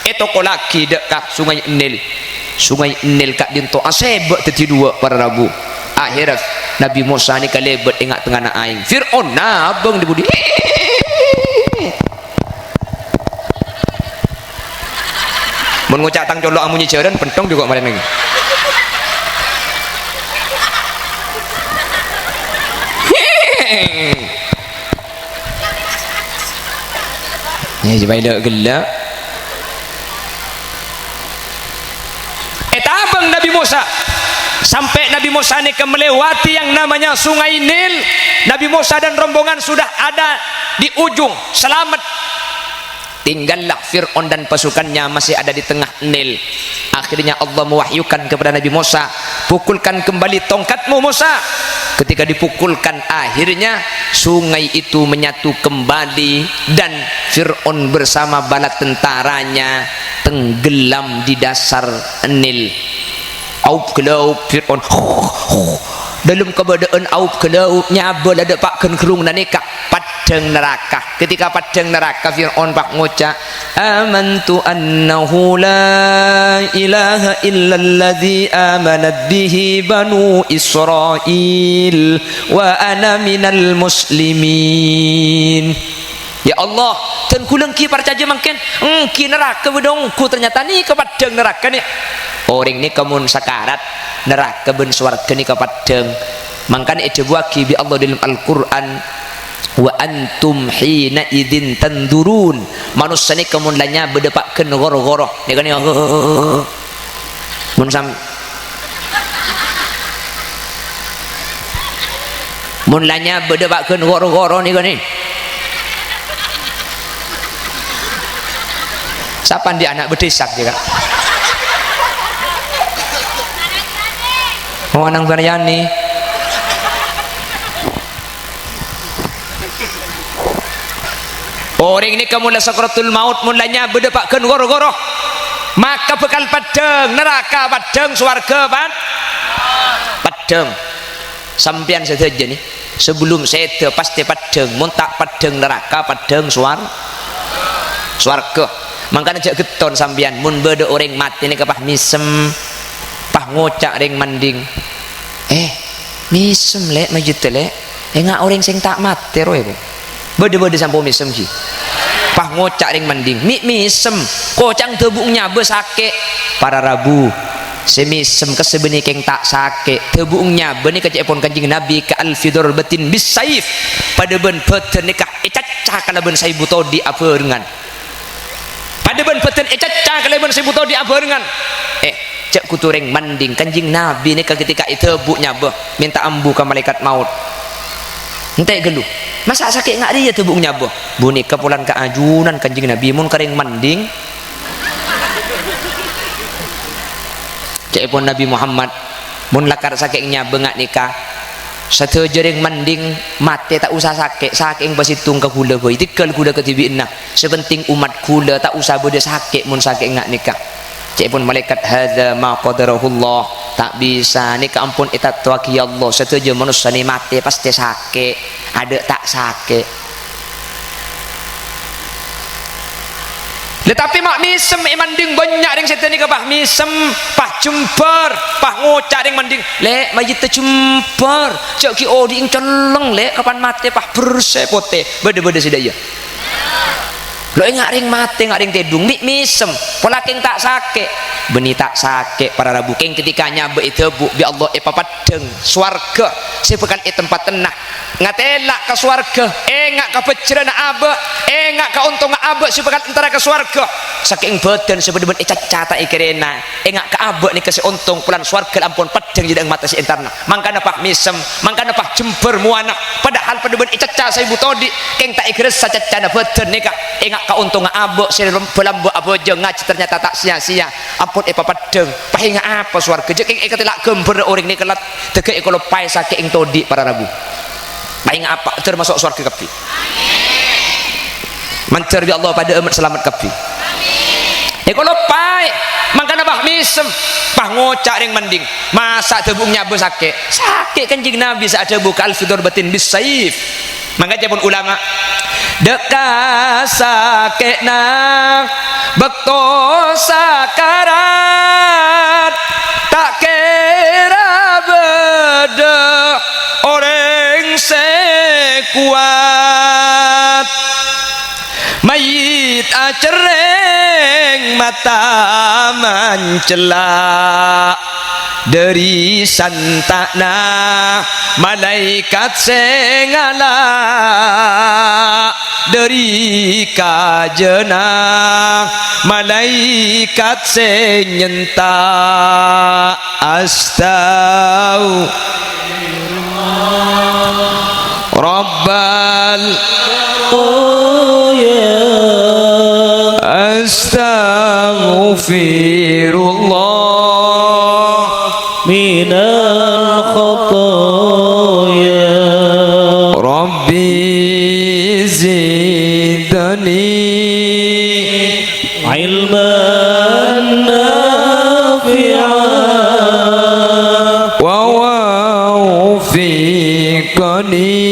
itu kolaki dekat sungai Nil. Sungai Nil kat dinto asebak teti dua para rabu. Akhirnya Nabi Musa nikah lebet ingat tengah aing. Fir'aun nabang di budi. Mengucap tang colok amunyi jaran pentong juga kemarin lagi. Ya coba ilok gelak. Abang Nabi Musa sampai Nabi Musa ini melewati yang namanya sungai Nil. Nabi Musa dan rombongan sudah ada di ujung selamat. Tinggallah Fir'aun dan pasukannya masih ada di tengah Nil. Akhirnya Allah mewahyukan kepada Nabi Musa, pukulkan kembali tongkatmu Musa. Ketika dipukulkan, akhirnya sungai itu menyatu kembali dan Fir'aun bersama bala tentaranya tenggelam di dasar Nil. Aup kelau Fir'aun dalam keadaan aup kelau nyabel ada pak kenkerung dan nikah padang neraka. Ketika padang neraka Fir'aun pak ngucap amantu annahu la ilaha illalladzi amanat bihi banu Israil wa ana minal muslimin. Ya Allah, dan kulang ki parcaja mungkin ki neraka bedongku ternyata ni ke padang neraka ni. Orang ni kamun sakarat neraka ben swarga ni ke padang. Mangkan itu buaki bi Allah dalam Al-Qur'an wa antum hina idzin tandurun. Manusia ni kamun lanya bedepakkeun goro-goro. Ni kan mun sam mun lanya bedepakkeun goro-goro ni kan ni. Siapa dia anak bedesak juga. Oh anang Baryani. Orang ini kemulah sakratul maut mulanya berdepakan goro-goro. Maka bekal padang neraka, padang swarga, padang. Sampian saja nih. Sebelum saya pasti padang, muntak padang neraka, padang swarga. Makanya jak geton sampian mun beda orang mati ni kepah misem, pah ngocak ring manding. Misem lek majid lek. Ngak orang sing tak mati roe. Beda-beda sampo misem ki. Pah ngocak ring manding. Misem kocang tebuknya besake para rabu. Semisem kesebeni keng tak sake tebuknya beni kecepon kanjing Nabi ke alfidor batin bisaif pada ben peten nikah ecacah kala ben saibu todi aperengan pada ben peten ecacah kala ben saibu todi aperengan cek kutureng manding kanjing Nabi nikah ketika itu tebuknya minta ambu ke malaikat maut entek gelu masa sakit ngak dia tebuknya buni kepulan ke ajunan kanjing Nabi mun kering manding cepon Nabi Muhammad mun lakar sakitnya bengak nikah satu jering mending mati tak usah sakit saking basitung ke kula boy tikal kuda ketibina sepenting umat kula tak usah beda sakit mun sakit ngak nikah cepon malaikat hadza ma qadarahullah tak bisa nikah ampun itat tuaki Allah satu je manusia ni mati pasti sakit ada tak sakit. Tetapi mak misem manding banyak ring setan ni kapah misem pah jemper pah ngocak ring manding lek majid terjemper cak ki odi ing celeng lek kapan mati pah bersepote beda-beda sidaya lo ngak ring mati ngak ring tedung misem pola keng tak sakit beni tak sakit para rabu keng ketikanya be itu bu bi Allah papadeng swarga sepekan tempat tenah ngatelak ke swarga ngak ke pecrana abe ngak ke untung abe sepekan antara ke swarga saking badan sebenarnya cacata ikerena ngak ke abe ni ke untung pulan swarga ampun pedeng jadi mata si interna mangkana pak misem mangkana pak jember muana padahal pada ben caca saya butodi keng tak ikres cacana badan ni kak ngak ke untung abe selambu abe je ngaji ternyata tak sia-sia ampun papadeng pahinga apa swarga je keng ketelak gember orang ni kelat tegak kalau pai saking todi para rabu paling apa termasuk surga kapi mancer bi Allah pada amat selamat kapi kalau pai mangkana bah misem pah ngocak ring mending masa tebungnya besake sakit kanjing Nabi saat buka al-fidor batin bisaif mangga pun ulama deka sakitna bekto sakarat tak kira beda orang sekuat mayit acereng mata mencela dari santakna malaikat sengala dari kajena malaikat senyenta Rabbal astaghfirullah minal khotoya Rabbi zidni ilman nafi'an wa wafiqani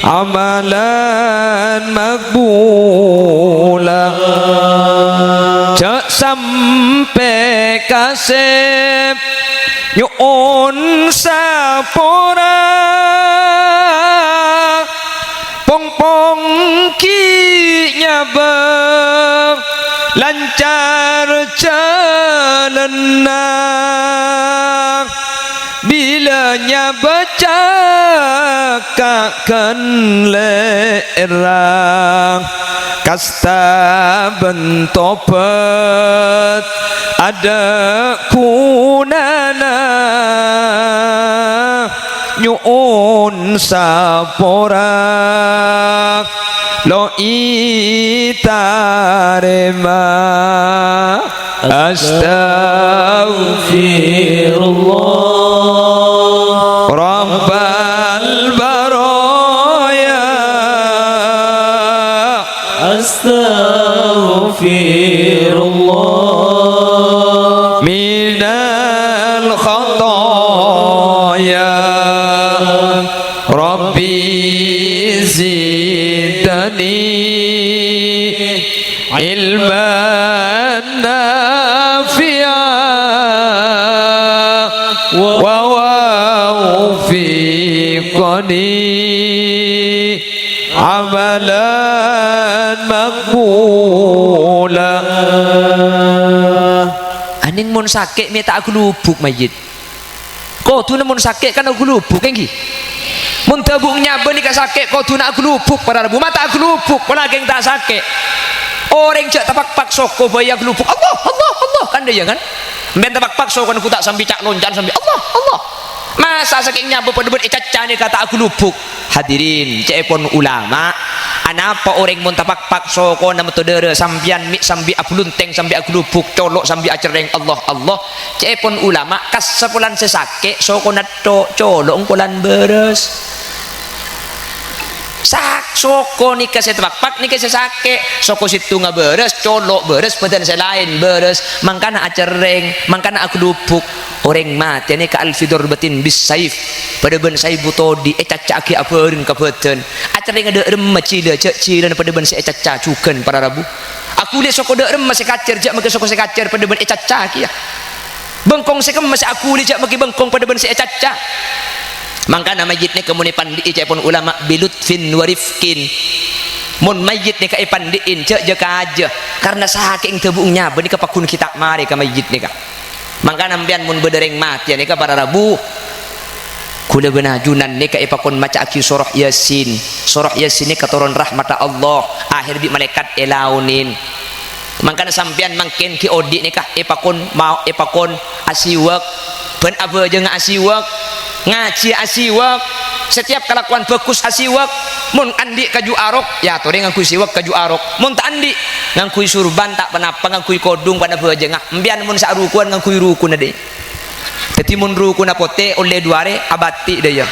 amalan makbula cak sampai kasep nyuun sapora pong-pong ki nyabang lancar jalana bilanya baca kakan lerang kasta bentopat ada kunana nyuun saporak lo itarema astaghfirullah rabbal baraya astaghfirullah minal khataya rabbi zidani ilman nafi'a wa wawfiqani amalan makbula. Aning mun sakit minta aku lubuk mayit kau tu namun sakit kan aku lubuk kan mun tabungnya beni ka sakit kau tu nak aku lubuk para rabu mata aku lubuk pala geng tak sakit orang cak tapak-pak soko bayar lubuk Allah Allah Allah kan dia kan ben tapak-pak soko aku tak sambil cak lonjan sambil Allah Allah masa sakitnya berpedebet caca ni kata aku lubuk. Hadirin cepon ulama anapa orang mun tapak-pak soko na metodere sambian mik sambil aku lunteng sambil aku lubuk colok sambil acereng Allah Allah cepon ulama kas sepulan sesake soko na colok pulan beres sak soko nika setabak-pak nika sesake soko situ ngaberes colok beres badan selain beres mangkana acereng mangkana aku lubuk orang mati ini ka alfidor batin bis saif pada ben saif butodi caca aki aperin ka badan acereng ada remma cila cek cila pada ben se caca cuken para rabu aku lihat soko de remma se kacer jak make soko se kacer pada ben caca aki ya bengkong se kemas aku lihat jak make bengkong pada ben se caca. Mangkana mayit ni kemuni pandi cepon ulama bilutfin warifkin mun mayit ni ka ipandiin cek je aja karena saking tebungnya beni kapakun kita mari ka mayit ni ka mangkana ambian mun bedereng mati ni ka para rabu kula benajunan ni ka ipakun maca aki surah yasin ni katoron rahmat Allah akhir bi malaikat elaunin mangkana sampean mangkin ki odi ni ka ipakun mau ipakun asiwak ben apa je ngasiwak ngaji asiwak setiap kelakuan bagus asiwak mun andi kaju arok ya tore ngangkui siwak kaju arok mun tak andi ngangkui surban tak penapa ngangkui kodung pada beje ngah mbian mun sak rukuan ngangkui rukun ade dadi mun rukun apote oleh duare abati dia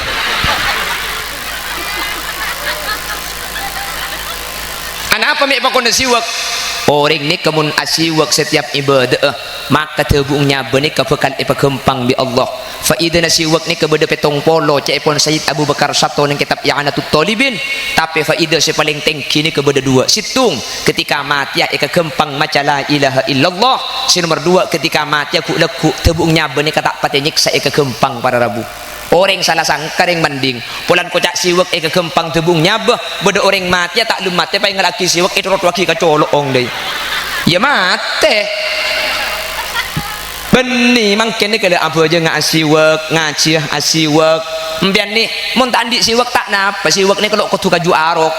ana apa mek pakon siwak orang ni kemun asiwak setiap ibadah maka tebungnya benih kebekal ipagempang bi Allah faidana siwak ni kebeda petong polo cepon Sayyid Abu Bakar Sato ning kitab I'anatut Talibin tapi faidah si paling tinggi ni kebeda dua situng ketika mati ya kagempang maca la ilaha illallah si nomor dua ketika mati aku leku tebungnya benih kata pati nyiksa kagempang para rabu orang salah sangka yang banding pulan kocak siwak kagempang tebungnya beda orang mati ya tak lu mati pa ngalaki siwak itu rot waki kacolok ong deui ya mate beni mangkin ni kalau apa aja ngasiwak ngaji asiwak mbian ni mun tak andi siwak tak napa siwak ni kalau kutu kaju arok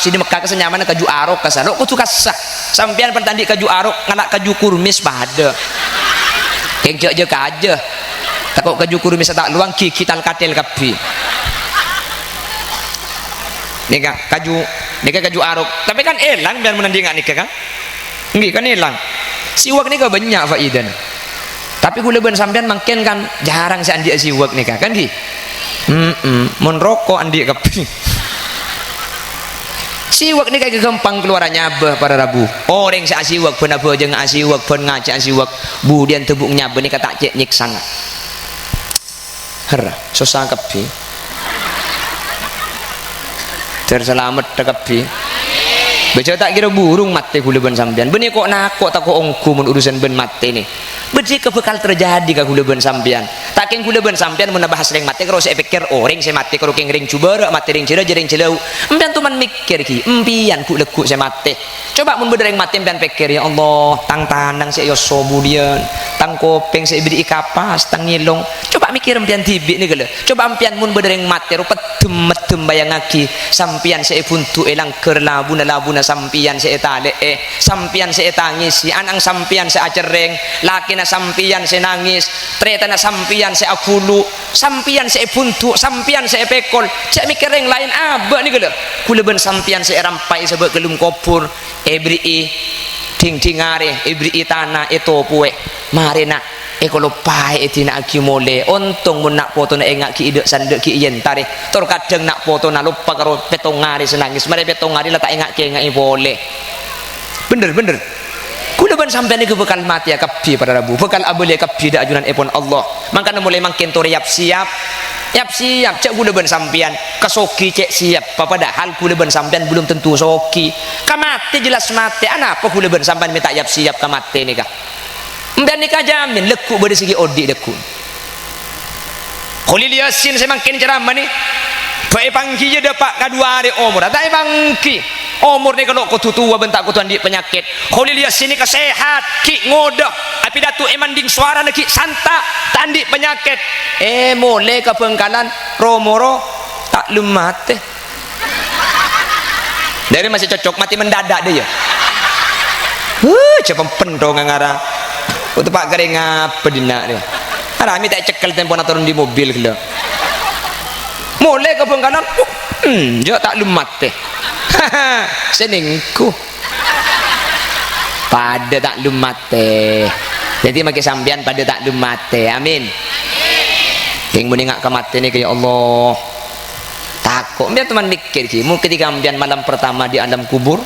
sini Mekah kesenyaman kaju arok kasarok kutu kasah sampean pentandi kaju arok ngalak kaju kurmis pada kengcek je kaja takut kaju kurmis tak luang kital katel kapi nika kaju arok tapi kan elang biar menandingan nika kan nggih kan elang siwak ni banyak faidan tapi gula ben sampean mangken kan jarang si andi siwak ni kan di mun rokok andi kapi siwak ni kayak gampang keluarannya bah para rabu orang si asiwak pun apa aja ngasiwak pun ngaji asiwak budian tebuknya benih kata cek nyiksan hera susah kapi terselamat kapi baca tak kira burung mati kula ben sampean benih kok nakok tak kok ongku mun urusan ben mati ni beci kebekal terjadi ka kula ben sampean taking kula ben sampean mun bahas ring mati karo saya pikir orang saya mati karo king ring cubara mati ring cira jering celau empian tu man mikir ki empian ku lekuk saya mati coba mun bedereng mati empian pikir ya Allah tang tandang saya yo sobudian tang kopeng saya beri kapas tang ngilong coba mikir empian tibik ni gele coba empian mun bedereng mati ro medem bayangaki sampian saya buntu elang kerlabuna sampian saya tale sampian saya tangis anang sampian saya acereng laki na sampian saya nangis ternyata na sampian saya akulu sampian saya buntu sampian saya pekol cak mikir yang lain abak ni gila kulaban sampian saya rampai sebab gelum kopur ebri ting-tingare ibri tanah itu puwe mari nak kalau pai tina aki mole untung mun nak foto na engak ki idek sandek ki yen tare tor kadang nak foto na lupa karo petongari senangis mari petongari letak engak ki engak boleh bener kula ban sampean niku bekal mati ya kabeh para rabu bekal abule kabeh dak ajunan epon Allah mangkana mulai mangkin tor siap cek kula ban sampean kasoki cek siap padahal kula ban sampean belum tentu soki kamate jelas mati apa kula ban sampean minta siap kamate nika mbian nikah jamin lekuk dari segi odi lekuk Khalil Yasin saya makin ceramah nih baik pangki je dapat kedua hari umur tak pangki umur ni kalau kau tua bentak kau tuan di penyakit Khalil Yasin ni kesehat ki ngodah tapi datu emanding suara nak ki santa tandi penyakit mulai ke pengkalan romoro tak lumat dari masih cocok mati mendadak dia cepat pendong ngarang untuk pak kering apa dina dia kami tak cekel tempo nak turun di mobil gila mulai ke pengkanan dia tak lumat senengku pada tak lumat jadi makin sambian pada tak lumat amin yang meningak ke mati ni ya Allah takut biar teman mikir mungkin ketika ambian malam pertama di alam kubur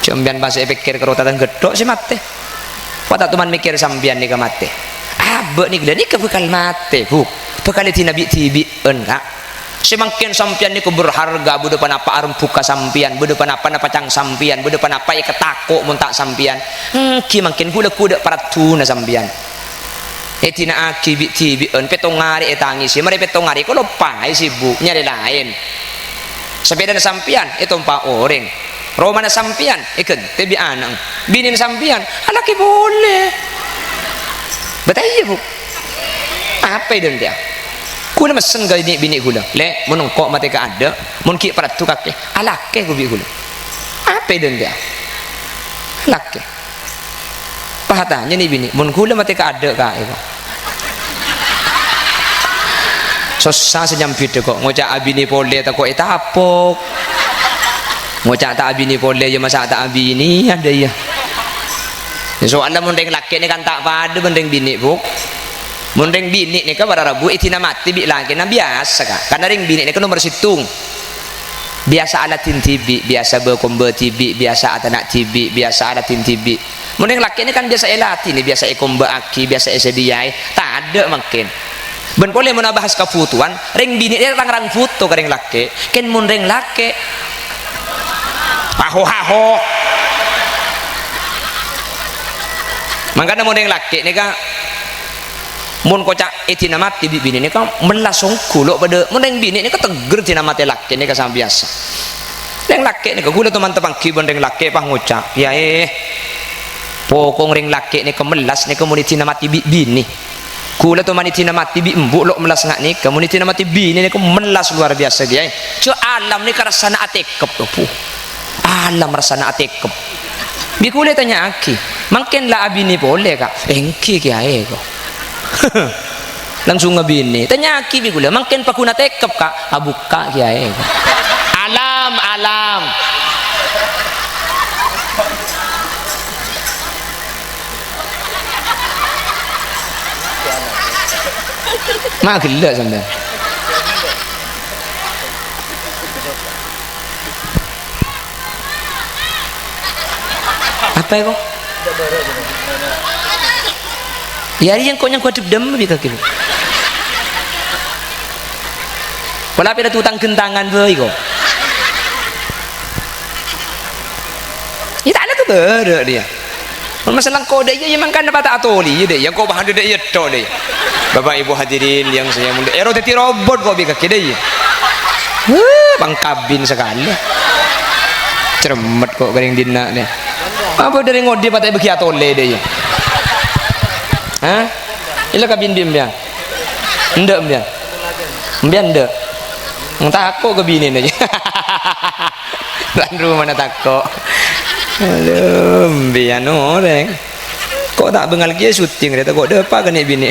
ambian bahasa pikir kerotatan gedok si mati pada teman mikir sambian ni ke mati abek ni gila ni ke bekal mati bekal itu nabi tibi enggak semakin sampian ni ku berharga budepan apa arum buka sampian budepan apa napacang sampian budepan apa ya ketakut muntak sampian ki makin kuda paratuna sampian etina aki bi tibi en petongari etangis mari petongari ko lopai sibuk nyari lain sepeda sampian itu empat orang romana sampian ikan tebi anang bini sampian alaki boleh betul ya bu apa itu dia kula mesen gay bini kula le menungkok mati ka ada mun ki paratu kake alake ku bi kula apa itu dia alake pahatanya ni bini mun kula mati ka ada ka iko susah senyambit kok ngocak abini pole tak kok etapok ngocak tak abini pole ya masa tak abini ada ya soalnya mending laki ni kan tak pada mending bini buk mending bini ni kan pada rabu itina mati bi lagi nah biasa kan karena ring bini ni kan nomor situng biasa alatin tibi biasa berkombe tibi biasa atanak tibi biasa alatin tibi mending laki ni kan biasa elati ni biasa ekombe aki biasa esediai tak ada makin ben boleh menabahas kefutuan ring bini dia rang foto ke ring laki kan mun ring laki haho makanya mun ring laki ni kan mun kocak etina mati bini ni kan melasong kuluk pada mun ring bini ni kan teger tina mati laki ni kan sama biasa ring laki ni kan gula teman-teman kibon ring laki pah ngucap ya pokong ring laki ni kan melas ni kan mun tina mati bini kula tu mani tina mati bi embuk lok melas ngak ni kamu ni tina mati bi ni ko melas luar biasa dia co alam ni karasana atekep tu alam rasana atekep bi kula tanya aki mungkin lah abi ni boleh kak engki ki ae ko langsung ngabini tanya aki bi kula mungkin pakuna tekep kak abuka ki ae ko alam mak gila sampai apa itu ya yang kau yang kau dem lebih kaki lu kalau ada tutang kentangan tu iko ini tak ada keber dia masalah kode dia memang kan dapat atoli dia yang kau bahan dia itu dia Bapak Ibu hadirin yang saya mulia roti robot kok bi kaki dia bang kabin sekali cermet kok kering dina nih apa dari ngodi patai beki atole dia ila kabin bim dia ndak dia Mbian dek. Takut ke bini aja. Lan rumah mana takut. Aduh, mbian orang. Kok tak bengal dia syuting dia takut depa kan bini.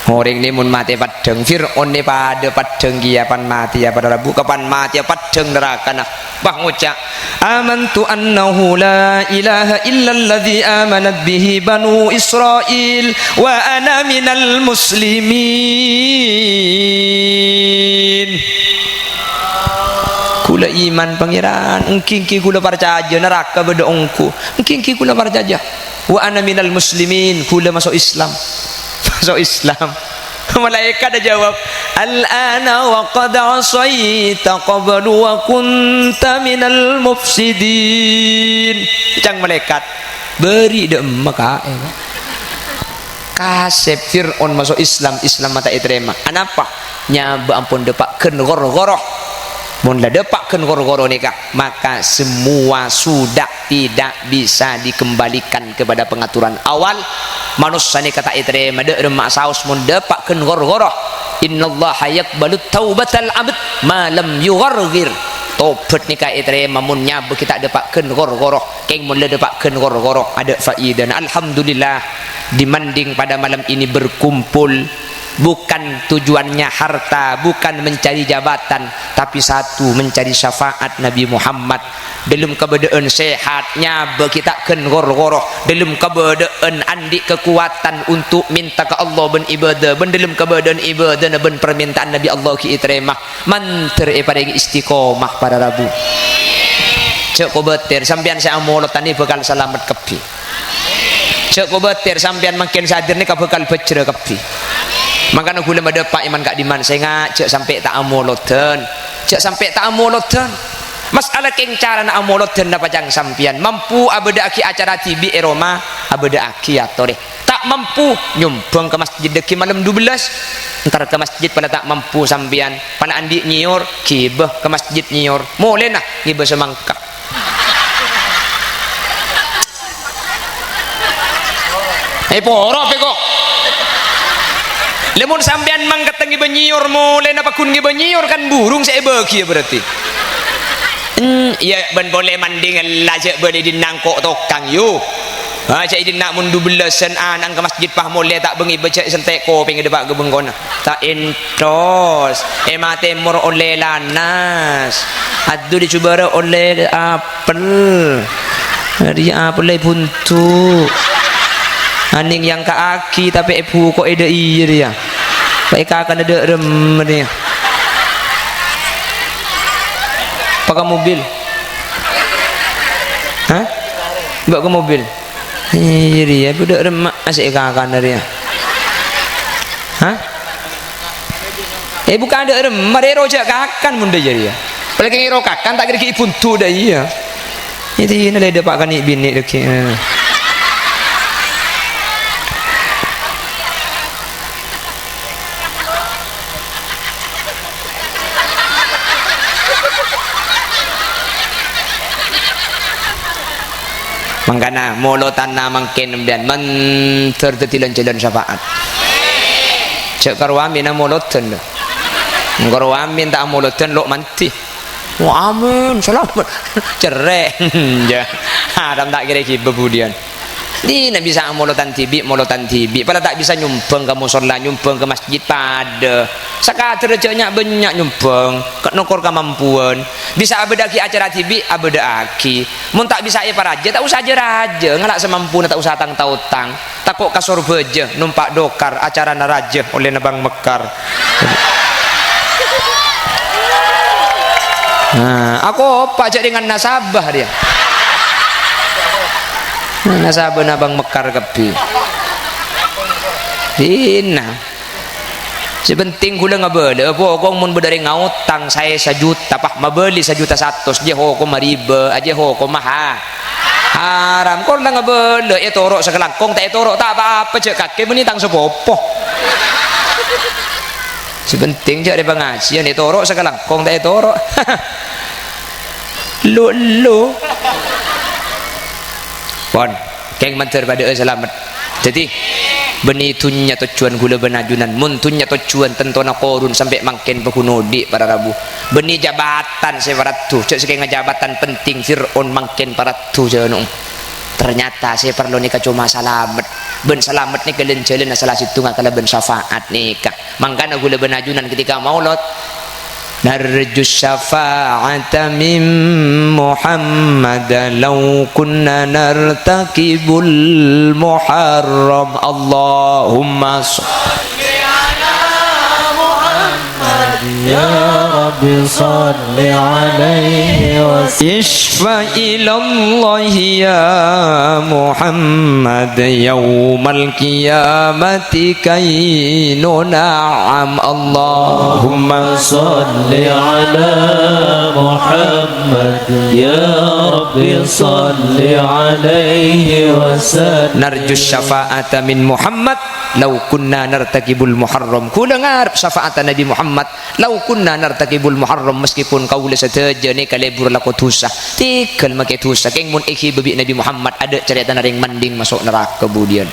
Orang ni mun mati padeng Fir'aun ni pada padeng dia pan mati ya pada rabu kapan mati ya padeng neraka nah bah ngucap amantu annahu la ilaha illalladzi amanat bihi banu Israil wa ana minal muslimin. Kula iman pangeran engking kula percaya neraka bedongku engking kula percaya wa ana minal muslimin kula masuk Islam. Masuk Islam. Malaikat dah jawab al-ana wa qad asaita qablu wa kunta minal mufsidin. Cang malaikat beri dek maka kasep Fir'aun masuk Islam mata iterema anapa nyaba ampun depakkeun goro-goro mun la depakkeun goro-goro nikah maka semua sudah tidak bisa dikembalikan kepada pengaturan awal. Manusia ni kata iterema dek remak saus mun depakkeun goro-goro innallaha yaqbalut taubatal abd ma lam yughargir. Tobat ni kata iterema mun nyaba kita depakkeun goro-goro keng mun la depakkeun goro-goro ada faedah. Alhamdulillah dimanding pada malam ini berkumpul bukan tujuannya harta, bukan mencari jabatan, tapi satu mencari syafaat Nabi Muhammad. Dalam keadaan sehatnya kita ken gor-goroh, dalam keadaan andi kekuatan untuk minta ke Allah ben ibadah, ben dalam keadaan ibadah ben permintaan Nabi Allah ki iteremah manter paring istiqomah pada rabu. Cek ko beter sampean saya amolot tani bakal selamat kepi. Cek ko beter sampean makin sadar ni ka bakal bejre kepi. Makanya gula ada pak iman kak diman saya ngajak sampai tak amoloten, cak sampai tak amoloten. Masalah keng cara nak amoloten dapat jang sampian mampu abeda aki acara TV Eroma abeda aki atau deh tak mampu nyumbang ke masjid deki malam 12 ntar ke masjid pada tak mampu sampian pada andi nyior kibah ke masjid nyior boleh nah kibah semangka. Poro peko. Lemun sampean mangkat ngi benyiur mulai napa kun ngi benyiur kan burung saya bagi berarti. Ya ben boleh manding lajak beli di nangkok tokang yu. Ha cak idin nak mundu belasan anang ke masjid pah mulai tak bengi baca sentek kopi ngi debak gebengkon. Tak intros. Mate mur oleh lanas. Adu dicuba oleh apel. Dari apel buntu. Aning yang ke aki tapi epu kok ada iya dia. Baik akan ada rem dia. Pakai mobil. Hah? Bawa ke mobil. Iya dia, budak rem asyik akan dia. Hah? Bukan ada rem, mari rojak kakan mun dia. Paling ngiro kakan tak kira pun tu dah iya. Itu ini dah dapat kan bini dekat. Mangkana molotan na mangkin dan menter tetilan jalan syafaat. Cek karwamin na molotan dah. Karwamin tak molotan lo manti. Wah amin selamat. Cerai. Ya. Adam tak kira kebudian. Di nak bisa molotan tibi. Pada tak bisa nyumbang ke musola, nyumbang ke masjid pada. Sakater rejaknya banyak nyumbang. Kat nokor kemampuan. Bisa abeda ki acara tibi, abeda aki. Mun tak bisa para raja, tak usah aja raja. Ngalak semampu tak usah tang tautang. Takut kasur beja, numpak dokar acara naraja oleh nebang mekar. Nah, aku pajak dengan nasabah dia. Nasabah nabang mekar kepi. Dina. Sebenting gula ngabele. Apa kong mun bedari ngautang saya 1 juta pah mabeli 1,1 juta je ho ko mariba aja ho ko maha. Haram kon lang ngabele torok sekelangkong tak torok tak apa-apa cek kake meni tang sepopo. Sebenting je ada pengajian torok sekelangkong tak torok. Lu pon keng manter pada selamat. Jadi beni tunya tujuan gula benajunan mun tunya tujuan tentona korun sampai makin pekunodi para rabu beni jabatan sewaratu cek sekeng jabatan penting Fir'aun makin paratu janung ternyata saya perlu nikah cuma salamet ben salamet nih kalian jalan salah situ nggak kala ben syafaat nikah mangkana gula benajunan ketika maulud narju syafa'ata min Muhammad law kunna nartakibul muharram Allahumma salli ala Muhammad ya Rabbi salli alaihi wa ishfa ilallahi ya Muhammad yawmal qiyamati kainu na'am Allahumma salli ala Muhammad ya Rabbi salli alaihi wa sallam narju syafa'ata min Muhammad law kunna nartakibul muharram ku dengar syafaat Nabi Muhammad law kunna nartakibul muharram meskipun kau saja ni kalebur laku tusa tikal make tusa keng mun iki bebi Nabi Muhammad ada cerita naring manding masuk neraka kemudian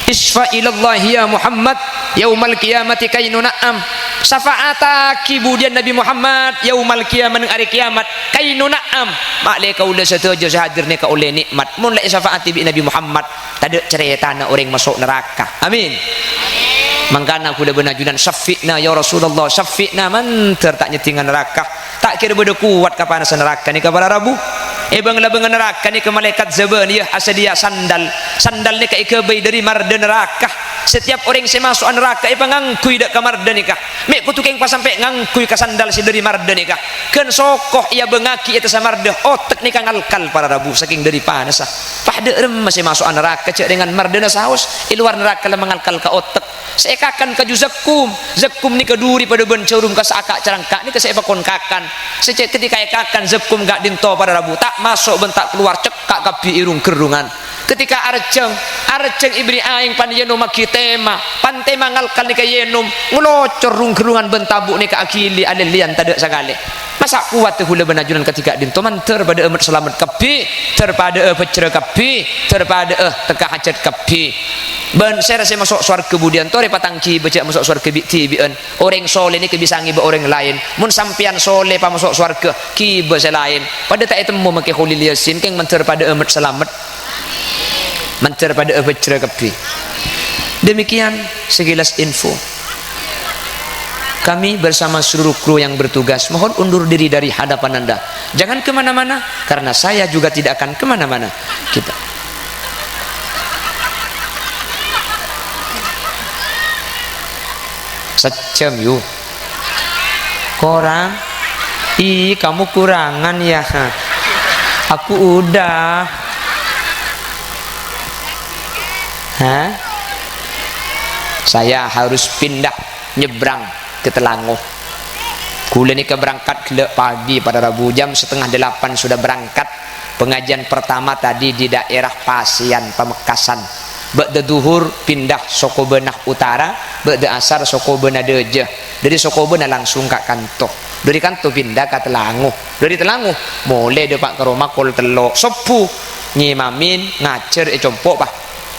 isfa ilallahi ya Muhammad yaumal qiyamati kainu na'am syafaata kemudian Nabi Muhammad yaumal qiyamah hari kiamat kainu na'am makle kaula saja hadir ni ka oleh nikmat mun la syafaat bi Nabi Muhammad tada cerita na orang masuk neraka amin mangkana kula benajunan syafi'na ya Rasulullah syafi'na man tak nyetingan neraka tak kira beda kuat kapanasan neraka ni kepada rabu bang neraka ni ke malaikat zabaniyah asadia sandal ni ka ikabai dari marda neraka setiap orang yang masuk neraka ngangkui dak kamar danikah mek kutukeng pas sampai ngangkui ka sandal si dari marda nikah ken sokoh ia bengaki eta samarda otak ni kangalkal para rabu saking dari panas pahde rem masih masuk neraka cek dengan mardana saus luar neraka lah mengalkal ka otak seekakan kaju zakum ni keduri pada bencurum ka saaka carangka ni ke saya pakon kakan secek ketika kakan zakum gak dinto pada rabu tak masuk bentak keluar cekak kapi irung kerungan ketika arceng ibni aing pan yenum makitema pantema ngalkal ni ka yenum ngulocor rung kerungan bentabuk ni ka akili alelian tada sagale masa kuat hula benajunan ketika dinto man terpada emet selamat kapi terpada pecera kapi terpada teka hajat kapi ben saya rasa masuk surga kemudian tore patangki baca masuk surga bi'an orang soleh ni kebisa ngiba orang lain mun sampian soleh pa masuk surga kiba lain pada tak temu make khulil yasin keng menter pada emet selamat menter pada pecera kapi demikian sekilas info kami bersama seluruh kru yang bertugas mohon undur diri dari hadapan anda jangan kemana-mana karena saya juga tidak akan kemana-mana kita secem yuk korang kamu kurangan ya aku udah saya harus pindah nyebrang ke Telango kula ni berangkat gelap pagi pada Rabu jam 7:30 sudah berangkat pengajian pertama tadi di daerah Pasian Pamekasan ba'da duhur pindah Sokobenah Utara ba'da asar Sokobenah Deja dari Sokobenah langsung ke kantor dari kantor pindah ke Telango dari Telango mulai depak ke rumah kol telok sepuh nyimamin ngacer compok pak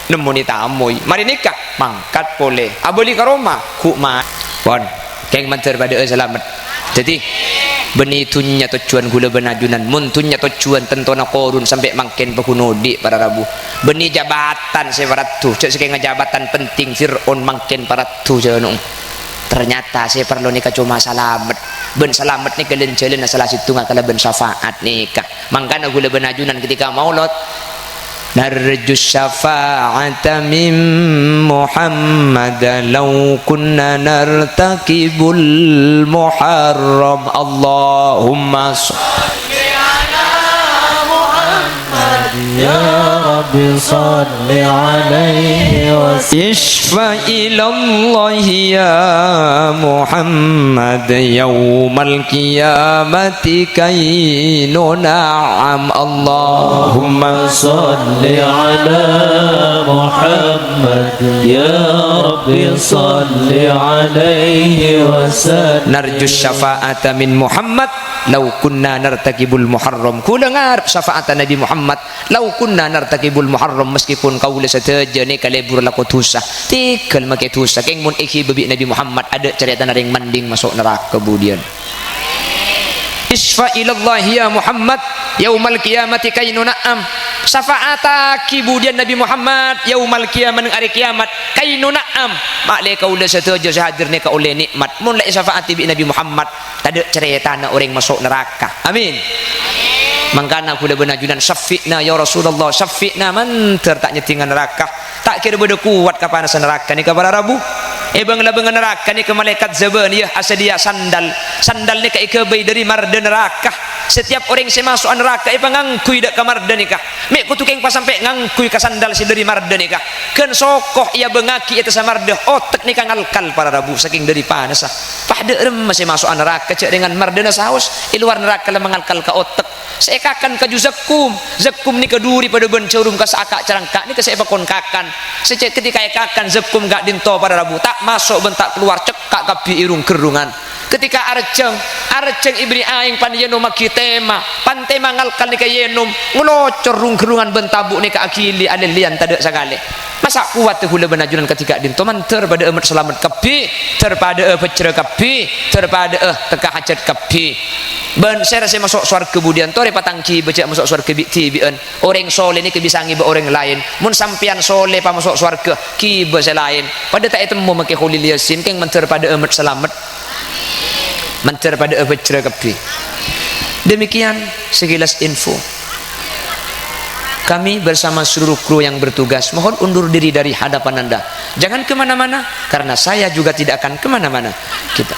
nemuni tamu mari nikah mangkat boleh aboli ke rumah kumah pon keng manter pada selamat jadi beni tunya tujuan gula benajunan mun tunya tujuan tentona korun sampai makin pekunodi para rabu beni jabatan sewaratu cek sekeng jabatan penting Fir'aun makin paratu janung ternyata saya perlu nikah cuma salamet ben salamet ni kalian jalan salah situ nggak kala ben syafaat nikah mangkana gula benajunan ketika maulud narju syafa'ata min Muhammad law kunna nartakibul muharram Allahumma salli ala Muhammad ya Rabbi salli alaihi wa ishfa ilallahi ya Muhammad yawmal qiyamati kainu na'am Allahumma salli ala Muhammad ya Rabbi salli alaihi wa sallam narju syafa'ata min Muhammad lau kunna nartakibul muharram. Kula ngarep syafaat Nabi Muhammad, lau kunna nartakibul muharram, meskipun kau le sateja ni kalebur laku dosa tikal make dosa keng mun iki bebi Nabi Muhammad ada cerita naring manding masuk neraka kemudian. Isfa ilallah ya Muhammad yaumal qiyamati kainu na'am. Syafaataki budian Nabi Muhammad yaumal qiyamah nang hari kiamat kainu na'am. Mak le kau le sateja sahadir ni ka oleh nikmat. Mun le syafaati bi Nabi Muhammad tade cerita na orang masuk neraka. Amin. Mangkana kula benajunan syafi'na ya Rasulullah, syafi'na manter tak nyetingan neraka. Tak kira beda kuat kapanasan neraka ni ka para rabu. Bangla bengan neraka ni ke malaikat zaban ya asadia sandal ni ka ikebay dari marda neraka. Setiap orang yang masuk neraka ngangkui dak ka marda ni ka. Mek kutu keng pas sampai ngangkui ka sandal si dari marda ni ka. Ken sokoh ia bengaki eta sa marda otak ni ka ngalkal para rabu saking dari panas ah. Pahde rem masih masuk neraka cek dengan marda na saus i luar neraka le mengalkal ka otak. Seekakan kaju zakum ni keduri pada bencurum ka saaka carangka ni ka seepakon kakan. Secek ketika kakan zakum gak dinto para rabu tak masuk bentak keluar cekak kapi irung kerungan. Ketika arceng ibri aing pan yenum makitema pantema ngalkal ni ka yenum ngulocor rung kerungan bentabu ni ka akili alelian tade sagale. Masa kuat tu hula benajunan ketika dinto manter pada emet selamat kapi terpada pecera kapi terpada teka hajat kapi. Ben saya rasa masuk surga kemudian tore patangki baca masuk surga bi'en orang soleh ni kebisangi be orang lain mun sampian soleh pa masuk surga ki be lain pada tak temu make khulil yasin keng menter pada emet selamat menter pada becera kapi. Demikian sekilas info kami bersama seluruh kru yang bertugas mohon undur diri dari hadapan Anda, jangan kemana-mana karena saya juga tidak akan kemana-mana. Kita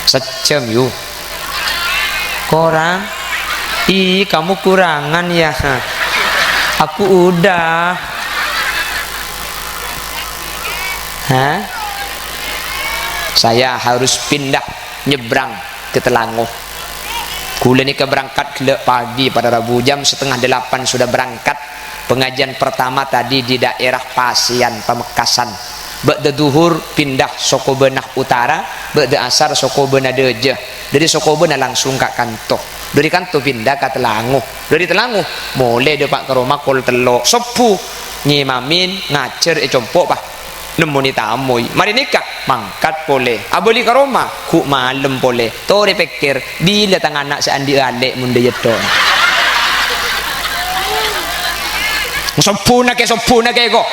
secem yuk korang kamu kurangan ya aku udah saya harus pindah nyebrang ke Telango. Kula ni keberangkat ke pagi pada Rabu jam 7:30 sudah berangkat. Pengajian pertama tadi di daerah Pasian Pamekasan. Ba'da duhur pindah Sokobenah Utara, ba'da asar Sokobenah Deje. Dari Sokobenah langsung ke kantor. Dari kantor pindah ke Telango. Dari Telango mulai depak ke rumah kol telok sepu nyimamin ngacer compok bah. Nemoni tamu mari nikah mangkat boleh aboli ke rumah ku malam boleh tore pikir bila tang anak seandi alek mun deyeto sopuna ke kok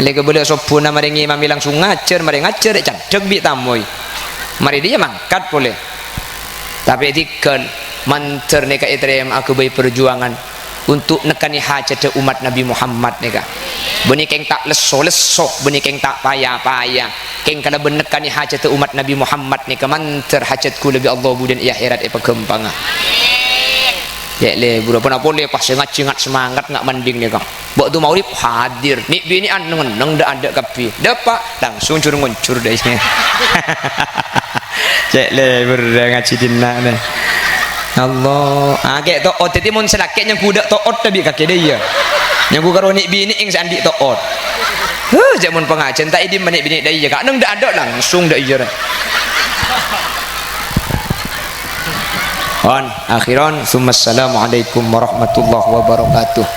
lek boleh sopuna mari ngimami langsung ngacer cadeg bi tamu mari dia mangkat boleh tapi diken manter neka etrem aku bayi perjuangan untuk nekani hajat umat Nabi Muhammad neka benih keng tak leso benih keng tak payah keng kana benekani hajat umat Nabi Muhammad neka manter hajatku lebih Allah budan akhirat pagempang ya le buru pun boleh pas ngat semangat ngak manding neka bok tu maurip hadir ni bini an neng dak ada kapi dapat langsung nguncur deh cek le buru ngaji dinna ne Allah kayak to'ot itu mun selakit yang kuda to'ot tapi kaki dia yang ku karo nik bini ing sandi to'ot jamun pengajian tak idim manik bini dia kak neng dak ada langsung dak iya akhiran assalamualaikum warahmatullahi wabarakatuh.